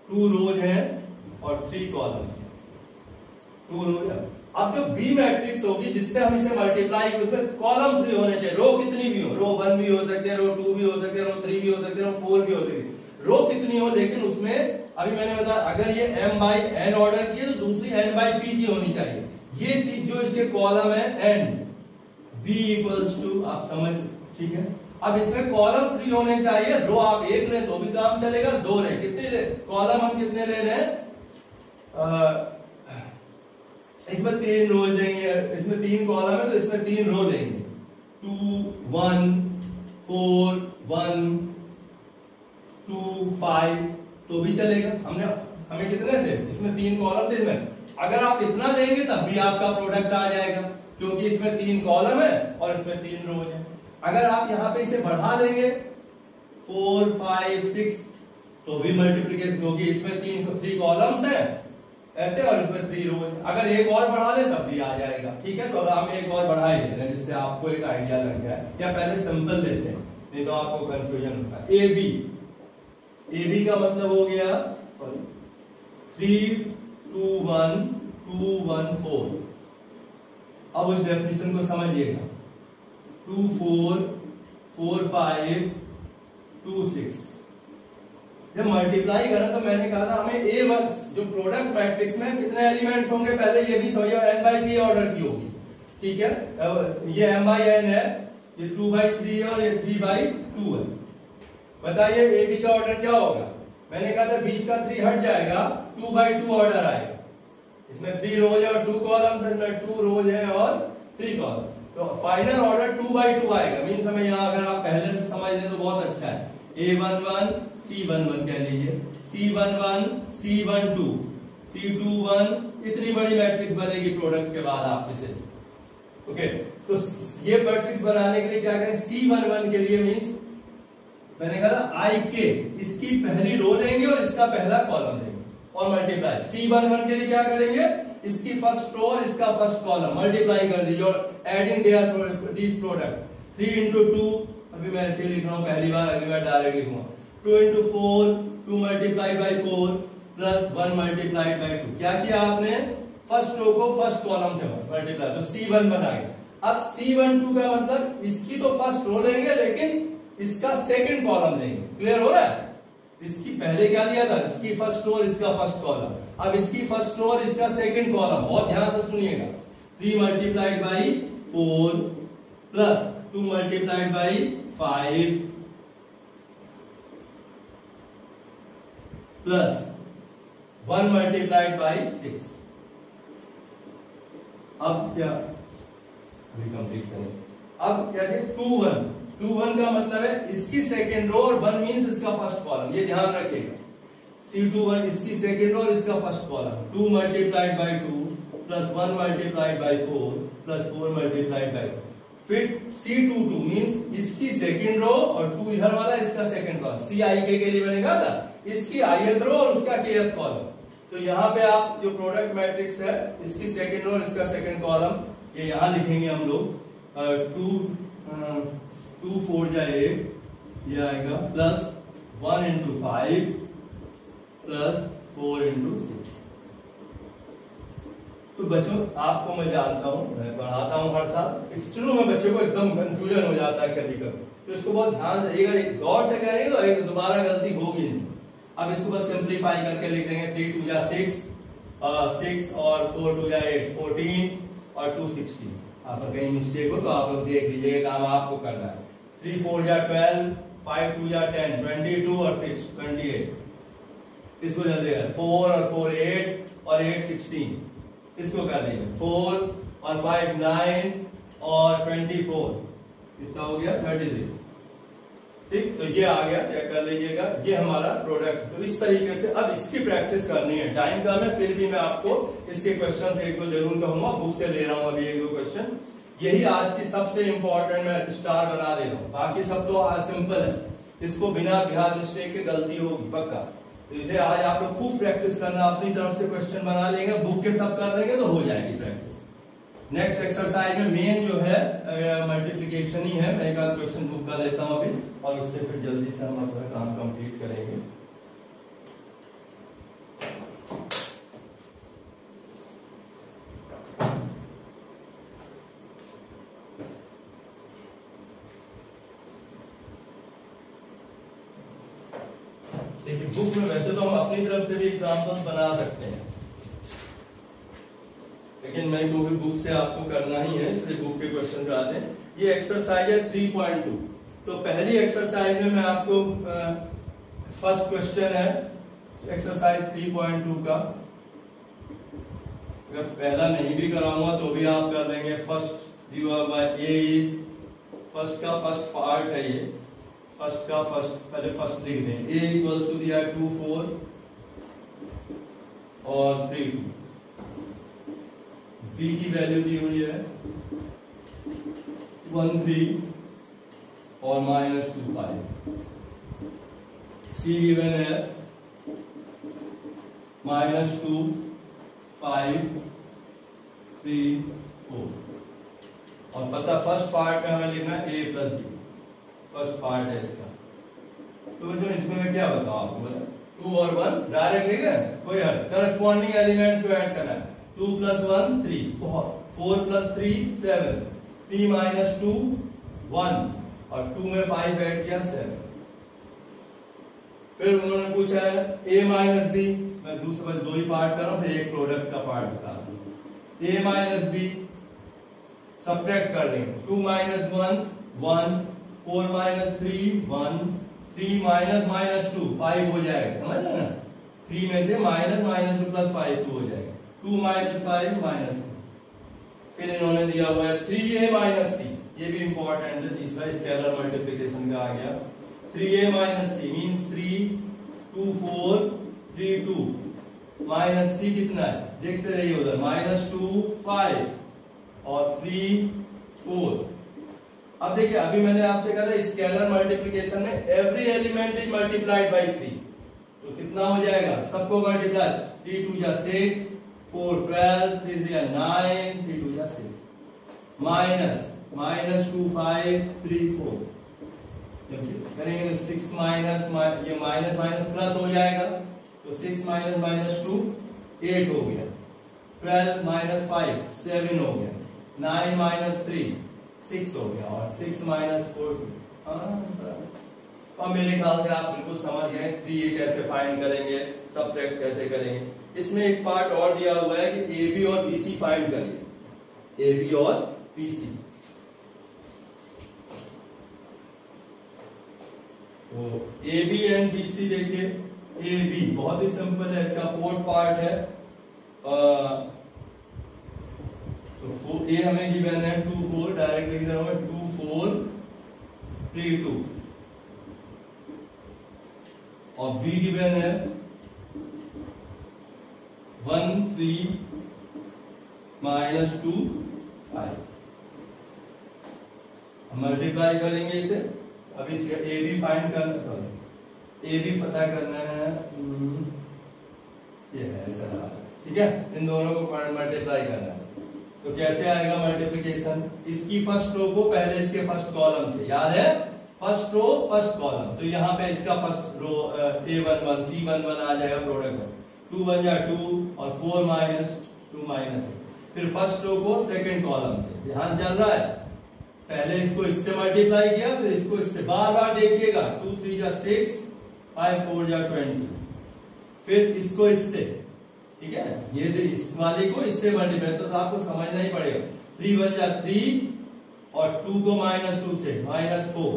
A: 2 रोज है और 3 कॉलम्स है। 2 रोज है। अब जो बी मैट्रिक्स होगी जिससे हम इसे मल्टीप्लाई, उसमें कॉलम 3 होने चाहिए। रो कितनी भी हो, रो 1 भी हो सकते हैं, रो 2 भी हो सकते हैं, रो 3 भी हो सकते हैं, रो 4 भी हो सकते हैं। रो कितनी हो, लेकिन उसमें अभी मैंने बताया अगर ये m बाई n ऑर्डर की है तो दूसरी n बाई p की होनी चाहिए। ये चीज जो इसके कॉलम है n, b इक्वल्स टू, आप समझ, ठीक है। अब इसमें कॉलम 3 होने चाहिए। रो आप 1 ले तो भी काम चलेगा, 2 ले, कितने ले, कॉलम हम कितने ले रहे हैं, इसमें 3 रो देंगे, इसमें 3 कॉलम है तो इसमें 3 रो देंगे। 2 1 4 1 2 5 तो भी चलेगा। हमें कितने थे, इसमें 3 कॉलम थे। इसमें अगर आप इतना लेंगे तब भी आपका प्रोडक्ट आ जाएगा, क्योंकि इसमें 3 कॉलम है और इसमें 3 रोज है। अगर आप यहां पे इसे बढ़ा लेंगे 4 5 6 तो भी मल्टीप्लिकेशन, क्योंकि इसमें 3 कॉलम्स है ऐसे और इसमें 3 रोज है। अगर एक और बढ़ा ले तब भी आ जाएगा, ठीक है। तो अगर हम एक और बढ़ा ही देते हैं जिससे आपको एक आइडिया लग जाए, या पहले सिंपल लेते हैं नहीं तो आपको कंफ्यूजन होता है। AB का मतलब हो गया 3 2 1 2 1 4। अब उस डेफिनेशन को समझिएगा। 2 4 4 5 2 6 जब मल्टीप्लाई करा तो मैंने कहा था हमें A1 जो प्रोडक्ट मैट्रिक्स में कितने एलिमेंट्स होंगे पहले ये भी समझिए, n by p ऑर्डर की होगी, ठीक है। ये m by n है, ये 2 by 3 है और ये 3 by 2 है। बताइए AB का ऑर्डर क्या होगा? मैंने कहा था बीच का 3 हट जाएगा, 2 by 2 ऑर्डर आएगा। इसमें 3 रोज है और 2 कॉलम्स, इसमें 2 रोज है और 3 कॉलम्स, तो फाइनल ऑर्डर 2 by 2 आएगा। मीन्स हमें यहाँ अगर आप पहले से समझ लें तो बहुत अच्छा है। A11 C11 कह लीजिए, C11 C12 C21, इतनी बड़ी मैट्रिक्स बनेगी प्रोडक्ट के बाद आप इसे, ओके। तो ये मैट्रिक्स बनाने के लिए क्या करें? C11 के लिए मीन्स मैंने कहा था IK, इसकी पहली रो लेंगे और इसका पहला कॉलम लेंगे और मल्टीप्लाई। C11 के लिए क्या करेंगे? इसकी फर्स्ट रो और इसका फर्स्ट कॉलम मल्टीप्लाई कर दीजिए और adding their these product. 3 into 2, अभी मैं ऐसे लिख रहा हूं, पहली बार, अगली बार डायरेक्ट लिखूंगा। 2 into 4, 2 multiplied by 4 plus 1 multiplied by 2। क्या किया आपने? फर्स्ट रो को फर्स्ट कॉलम से मल्टीप्लाई, तो C1 बना गया। अब C12 का मतलब इसकी तो फर्स्ट रो लेंगे लेकिन इसका सेकंड कॉलम लेंगे। क्लियर हो रहा है? इसकी पहले क्या लिया था? इसकी फर्स्ट रो और इसका फर्स्ट कॉलम। अब इसकी फर्स्ट रो और इसका सेकंड कॉलम, बहुत ध्यान से सुनिएगा। 3 multiplied by 4 plus 2 multiplied by 5 plus 1 multiplied by 6। अब क्या अभी कंप्लीट करें? अब क्या है? 2 1 2 1 का मतलब है इसकी सेकेंड रो और 1 मींस इसका फर्स्ट कॉलम, ये ध्यान रखिएगा। C21 इसकी सेकेंड रो और इसका first column. 2 multiplied by 2 plus 1 multiplied by 4 plus 4 multiplied by 2। फिर C22 मींस इसकी सेकेंड रो और 2 इधर वाला इसका सेकेंड कॉलम। CIK के लिए मैंने कहा था इसकी ith रो और उसका kth कॉलम। तो यहाँ पे आप जो प्रोडक्ट मैट्रिक्स है इसकी सेकेंड रो और इसका सेकेंड कॉलम ये यहाँ लिखेंगे हम लोग। 2 4 जा 8 ये आएगा, प्लस 1 into 5 प्लस 4 into 6। तो बच्चों आपको मैं जानता हूं, मैं पढ़ाता हूं हर साल, शुरू में बच्चों को एकदम कंफ्यूजन हो जाता है कभी कभी, तो इसको बहुत ध्यान से एक गौर से करेंगे तो एक दोबारा गलती होगी नहीं। अब इसको बस सिंप्लीफाई करके लिख देंगे। 3 2 जा 6 6 और 4 2 जा 8 14 और 2 16। आपका कहीं मिस्टेक हो तो आप लोग देख लीजिएगा, काम आपको करना है। 3 4 जा 12 5 2 जा 10 22 और 6 28। इसको जल्दी कर, 4 और 4 8 और 8 16। इसको कर लीजिए 4 और 5 9 और 24, कितना हो गया? 33। ठीक, तो ये आ गया, चेक कर लीजिएगा, ये हमारा प्रोडक्ट। तो इस तरीके से अब इसकी प्रैक्टिस करनी है। टाइम कम है फिर भी मैं आपको इसके क्वेश्चन एक दो जरूर कहूंगा, बुक से ले रहा हूं अभी 1 2 क्वेश्चन। यही आज की सबसे इंपॉर्टेंट मैं स्टार बना दे रहा हूं, बाकी सब तो सिंपल है, इसको बिना मिस्टेक के गलती होगी पक्का। इसे आज आप लोग खूब प्रैक्टिस करना, अपनी तरफ से क्वेश्चन बना लेंगे, बुक के सब कर लेंगे तो हो जाएगी प्रैक्टिस। नेक्स्ट एक्सरसाइज में मेन जो है मल्टीप्लिकेशन ही है। मैं एक आध क्वेश्चन बुक कर लेता हूं अभी और उससे फिर जल्दी से हम अपना काम कंप्लीट करेंगे। देखिए बुक में वैसे तो हम अपनी तरफ से भी एग्जाम्पल्स बना सकते हैं, लेकिन मैं क्योंकि बुक से आपको करना ही है इसलिए बुक के क्वेश्चन कराते हैं। ये एक्सरसाइज है 3.2। तो पहली एक्सरसाइज में मैं आपको फर्स्ट क्वेश्चन है एक्सरसाइज 3.2 का, अगर पहला नहीं भी कराऊंगा तो भी आप कर लेंगे। फर्स्ट ए इज, फर्स्ट का फर्स्ट पार्ट है ये, फर्स्ट का फर्स्ट, पहले फर्स्ट लिख दें। ए इक्वल्स टू दिया 2 4 और 3 2। बी की वैल्यू दी हुई है 1 3 और -2 5। सी गिवन है -2 5 3 4। और पता फर्स्ट पार्ट में हमें लिखना है a plus B, first part है इसका। तो जो इसमें मैं क्या बताऊं आपको, बता 2 और 1 डायरेक्ट लिख दें, कोई हर करस्पॉन्डिंग एलिमेंट को ऐड करना है। 2 प्लस 1 3, 4 प्लस 3 7, 3 माइनस 2 1 और 2 में 5 ऐड किया 7। फिर उन्होंने पूछा है a माइनस बी, मैं दूसरा बस दो ही पार्ट कर रहा हूं, फिर एक प्रोडक्ट का पार्ट बता दूं। a माइनस बी सब्ट्रैक्ट कर देंगे, 2 माइनस 1 1, 4 माइनस 3 1, 3 माइनस माइनस 2 5 हो जाएगा, समझ रहे ना? 3 में से माइनस माइनस 2 प्लस 5 2 हो जाएगा, 2 माइनस 5 माइनस। फिर इन्होंने दिया हुआ है 3a माइनस सी, ये भी इंपॉर्टेंट है, तीसरा स्केलर मल्टीप्लिकेशन का आ गया। 3a minus C means 3 2 4 3 2 minus C कितना है देखते रहिए उधर, माइनस 2 5 और 3 4। अब देखिए अभी मैंने आपसे कहा था स्केलर मल्टीप्लिकेशन में every element is multiplied by 3, तो कितना हो जाएगा, सबको मल्टीप्लाई, 3 2 जा 6, 4 12, 3 3 जा 9, 3 2 जा 6, माइनस माइनस 2 5 3 4 करेंगे तो 6 माइनस ये माइनस माइनस प्लस हो जाएगा, तो 6 माइनस माइनस 2 8 हो गया, 12 माइनस 5 7 हो गया, 9 माइनस 3 6 हो गया और 6 माइनस 4 2। और मेरे ख्याल से आप बिल्कुल समझ गए 3a कैसे फाइंड करेंगे, सब्ट्रैक्ट कैसे करेंगे। इसमें एक पार्ट और दिया हुआ है कि ab और bc फाइंड करिए, ab और bc। तो AB एंड BC देखिए, AB बहुत ही सिंपल है, इसका फोर्थ पार्ट है, तो A हमें गिवन है 2 4, डायरेक्ट लिख रहा हूं मैं 2 4 3 2, और B गिवन है 1 3 माइनस 2 5। मल्टीप्लाई करेंगे इसे, अभी इसका ए बी फाइंड करना, सॉरी ए बी पता करना है, ये है ऐसा, ठीक है, इन दोनों को मल्टीप्लाई करना है। तो कैसे आएगा मल्टीप्लिकेशन, इसकी फर्स्ट रो को पहले इसके फर्स्ट कॉलम से, याद है फर्स्ट रो फर्स्ट कॉलम, तो यहाँ पे इसका फर्स्ट रो A11 C11 आ जाएगा प्रोडक्ट में, 2 1 जा 2 और 4 माइनस 2 माइनस। फिर फर्स्ट रो को सेकंड कॉलम से, ध्यान चल रहा है, पहले इसको इससे मल्टीप्लाई किया, फिर इसको इससे, बार बार देखिएगा, 2 3 जा 6 5 4 जा 20, फिर इसको इससे, ठीक है, ये इस वाले को इससे मल्टीप्लाई, तो आपको समझना ही पड़ेगा, 3 1 जा 3 और 2 को माइनस 2 से माइनस 4,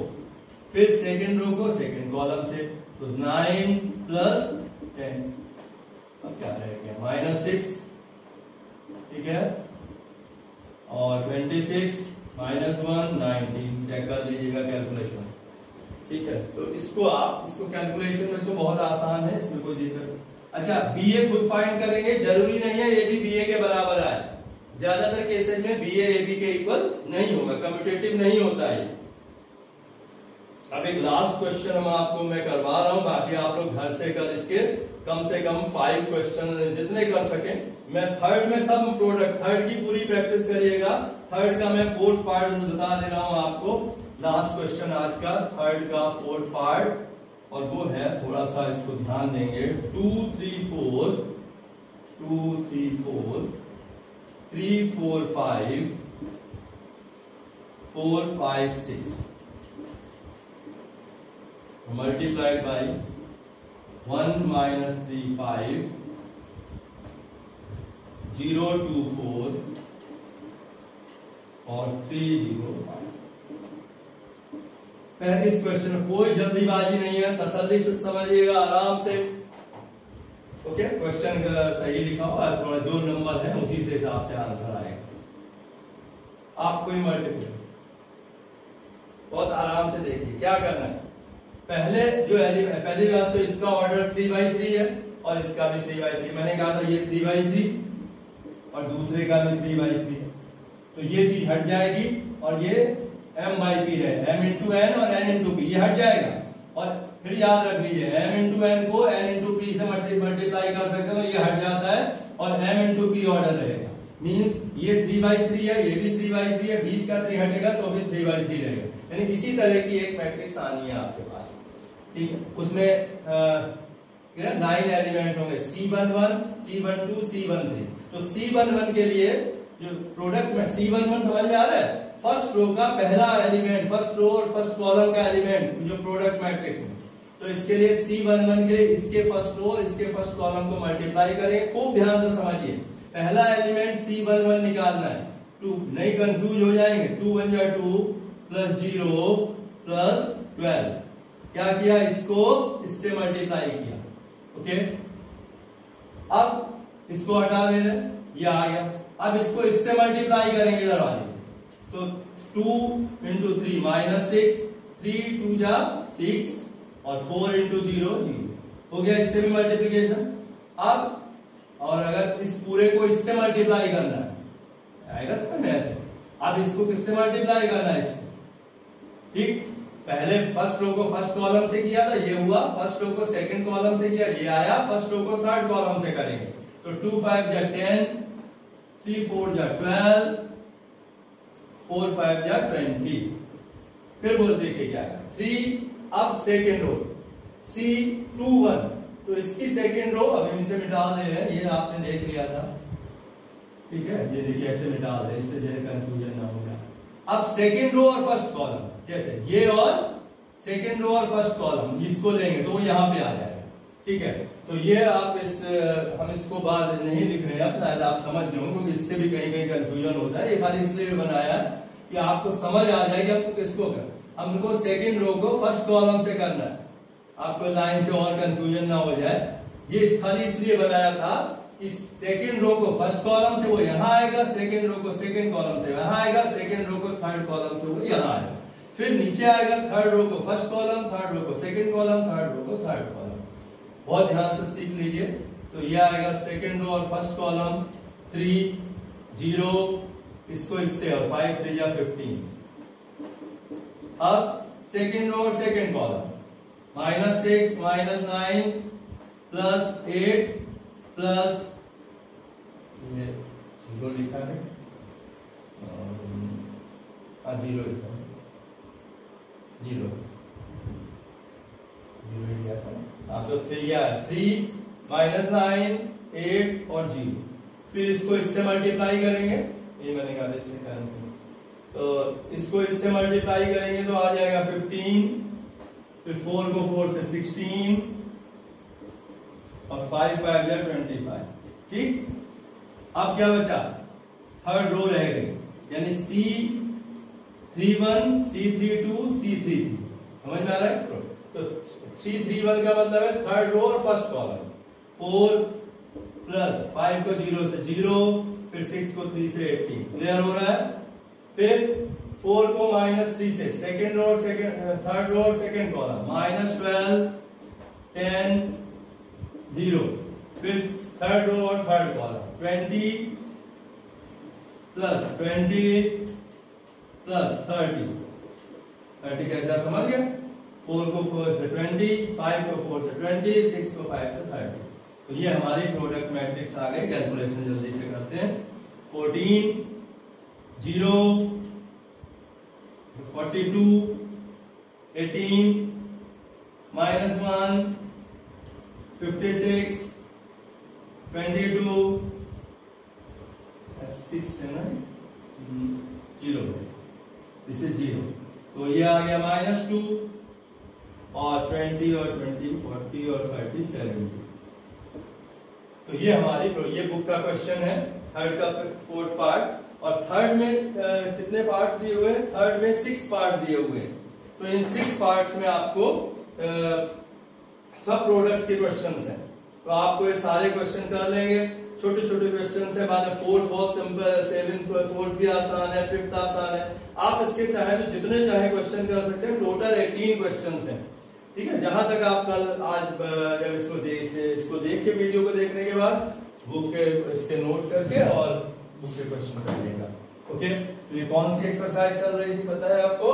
A: फिर सेकंड रो को सेकंड कॉलम से, तो 9 प्लस 10, अब क्या रहेगा माइनस 6, ठीक है, और 26 माइनस 1 19, चेक कर लीजिएगा कैलकुलेशन, ठीक है। तो इसको आप इसको कैलकुलेशन में जो बहुत आसान है, इसमें कोई दिक्कत। अच्छा बीए खुद फाइंड करेंगे, जरूरी नहीं है ए बी बीए के बराबर आए, ज्यादातर केसेज में बीए ए बी के इक्वल नहीं होगा, कम्यूटेटिव नहीं होता है। अब एक लास्ट क्वेश्चन हम आपको मैं करवा रहा हूं, बाकी आप लोग घर से कल इसके कम से कम 5 क्वेश्चन जितने कर सके। मैं थर्ड में सब प्रोडक्ट, थर्ड की पूरी प्रैक्टिस करिएगा, थर्ड का मैं फोर्थ पार्ट बता दे रहा हूं आपको, लास्ट क्वेश्चन आज का थर्ड का फोर्थ पार्ट, और वो है, थोड़ा सा इसको ध्यान देंगे, 2 3 4 2 3 4 3 4 5 4 5 6 multiplied by 1 minus 3 5 0 2 4 और 3 0 5। पहले इस क्वेश्चन में कोई जल्दीबाजी नहीं है, तसल्ली से समझिएगा आराम से, ओके। क्वेश्चन सही लिखा हुआ है, थोड़ा जो नंबर है उसी से हिसाब से आंसर आएगा। आपको ही मल्टीप्लाई बहुत आराम से देखिए क्या करना है। पहले जो एलिमेंट, पहली बात तो इसका ऑर्डर 3/3 है और इसका भी 3/3, मैंने कहा था ये 3/3 और दूसरे का भी 3/3 है, तो ये चीज हट जाएगी और ये m/p है, m into n और n into p, ये हट जाएगा। और फिर याद रख लीजिए m into n को n into p से मल्टीप्लाई कर सकते हो, ये हट जाता है और m into p ऑर्डर रहेगा, मींस ये 3/3 है, ये भी 3/3 है, बीच का 3 हटेगा तो भी 3/3 रहेगा। यानी इसी तरह की एक मैट्रिक्स आनी है आपके पास, ठीक है। उसमें 9 एलिमेंट होंगे, C11 C12 C13। तो C11 के लिए जो प्रोडक्ट में C11 समझ में आ रहा है, फर्स्ट रो का पहला एलिमेंट, फर्स्ट रो और फर्स्ट कॉलम का एलिमेंट जो प्रोडक्ट मैट्रिक्स में, तो इसके लिए C11 के लिए इसके फर्स्ट रो और इसके फर्स्ट कॉलम को मल्टीप्लाई करें। खूब ध्यान से समझिए, पहला एलिमेंट C11 निकालना है, 2, नहीं कंफ्यूज हो जाएंगे, 2 1 जा 2 प्लस 0 प्लस 12, क्या किया, इसको इससे मल्टीप्लाई किया। ओके, अब इसको हटा दे रहे, ये आ गया। अब इसको इससे मल्टीप्लाई करेंगे दरवाजे से, तो 2 इंटू 3 -6, 3 2 जा 6 और 4 इंटू 0 0, हो गया इससे भी मल्टीप्लीकेशन। अब और अगर इस पूरे को इससे मल्टीप्लाई करना है, आएगा समझ में ऐसे। अब इसको किससे मल्टीप्लाई करना है, इससे, ठीक। पहले फर्स्ट रो को फर्स्ट कॉलम से किया था, ये हुआ, फर्स्ट रो को सेकंड कॉलम से किया, ये आया, फर्स्ट रो को थर्ड कॉलम से करेंगे, तो 2 5 जा 10, 3 4 जा 12, 4 5 जा 20। फिर बोल देखिए क्या है, 3। अब सेकंड रो C21, तो इसकी सेकंड रो अब इनसे मिटा दे रहे हैं, ये आपने देख लिया था, ठीक है, ये देखिए ऐसे मिटा दे, इससे जो कंफ्यूजन ना होगा। अब सेकंड रो और फर्स्ट कॉलम कैसे, ये और सेकंड रो और फर्स्ट कॉलम इसको लेंगे तो वो यहां पे आ जाएगा, ठीक है। तो ये आप हम इसको बाद नहीं लिख रहे हैं, शायद आप समझ गए होंगे, क्योंकि इससे भी कहीं कहीं कंफ्यूजन होता है। ये खाली इसलिए बनाया है कि आपको समझ आ जाएगी आपको किसको कर, हमको सेकंड रो को फर्स्ट कॉलम से करना है, आपको लाइन से और कंफ्यूजन ना हो जाए। ये खाली इसलिए बनाया था कि सेकंड रो को फर्स्ट कॉलम से वो यहां आएगा, सेकंड रो को सेकंड कॉलम से वहां आएगा, सेकंड रो को थर्ड कॉलम से वो यहां आएगा, फिर नीचे आएगा थर्ड रो को फर्स्ट कॉलम, थर्ड रो को सेकंड कॉलम, थर्ड रो को थर्ड कॉलम। बहुत ध्यान से सीख लीजिए। तो ये आएगा सेकंड रो और फर्स्ट कॉलम 3 0, इसको इससे, और 5 3 जा 15। अब सेकंड रो और सेकंड कॉलम -6 -9 प्लस 8 प्लस, ये 0 लिखा है, 0 लिखा है, 0 लिखा था, हाँ, तो 3 -9 8 और 0, फिर इसको इससे मल्टीप्लाई करेंगे, ये मैंने कहा इससे करेंगे, तो इसको इससे मल्टीप्लाई करेंगे तो आ जाएगा 15, फिर 4 को 4 से 16 और 5 5 जा 25, ठीक। अब क्या बचा, थर्ड रो रह गई, यानी C31 C32 C33, समझ में आ रहा है। तो C31 का मतलब है थर्ड रो और फर्स्ट कॉलम, 4 प्लस 5 को 0 से 0, फिर 6 को 3 से 18, क्लियर हो रहा है। फिर 4 को -3 से सेकंड रो और थर्ड रो और सेकंड कॉलम, -12 10 0, फिर थर्ड रो और थर्ड कॉलम 20 प्लस 20 प्लस 30 कैसे समझ गए, 4 को 4 से 20, 5 को 4 से 20, 6 को 5 से 30। तो ये हमारी प्रोडक्ट मैट्रिक्स आ गई। कैलकुलेशन जल्दी से करते हैं, 14 0 42 18 -1 56 22 6 है ना, 0, दिस इज 0, तो ये आ गया -2 और 20 और 20 40 और 30 70। तो ये हमारी ये बुक का क्वेश्चन है, थर्ड का फोर्थ पार्ट। और थर्ड में कितने पार्ट्स दिए हुए हैं, थर्ड में 6 पार्ट दिए हुए हैं। तो इन 6 पार्ट्स में आपको सब प्रोडक्ट के क्वेश्चंस हैं, तो आपको ये सारे क्वेश्चन कर लेंगे। छोटे छोटे क्वेश्चन है, बाद में फोर्थ बहुत सिंपल है, 7th फोर्थ भी आसान है, 5th आसान है। आप इसके चाहे तो जितने चाहे क्वेश्चन कर सकते हैं। टोटल 18 क्वेश्चन हैं, ठीक है। जहां तक आप कल आज जब इसको देख के वीडियो को देखने के बाद बुक के इसके नोट करके और बुक के क्वेश्चन करिएगा, ओके। तो ये कौन सी एक्सरसाइज चल रही थी पता है आपको,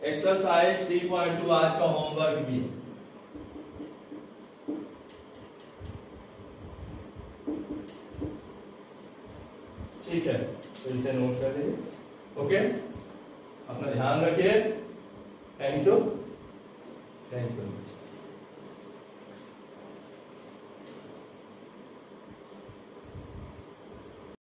A: एक्सरसाइज 3.2 आज का होमवर्क भी है। ठीक है, तो इसे नोट कर लीजिए, ओके। अपना ध्यान रखिए, थैंक यू।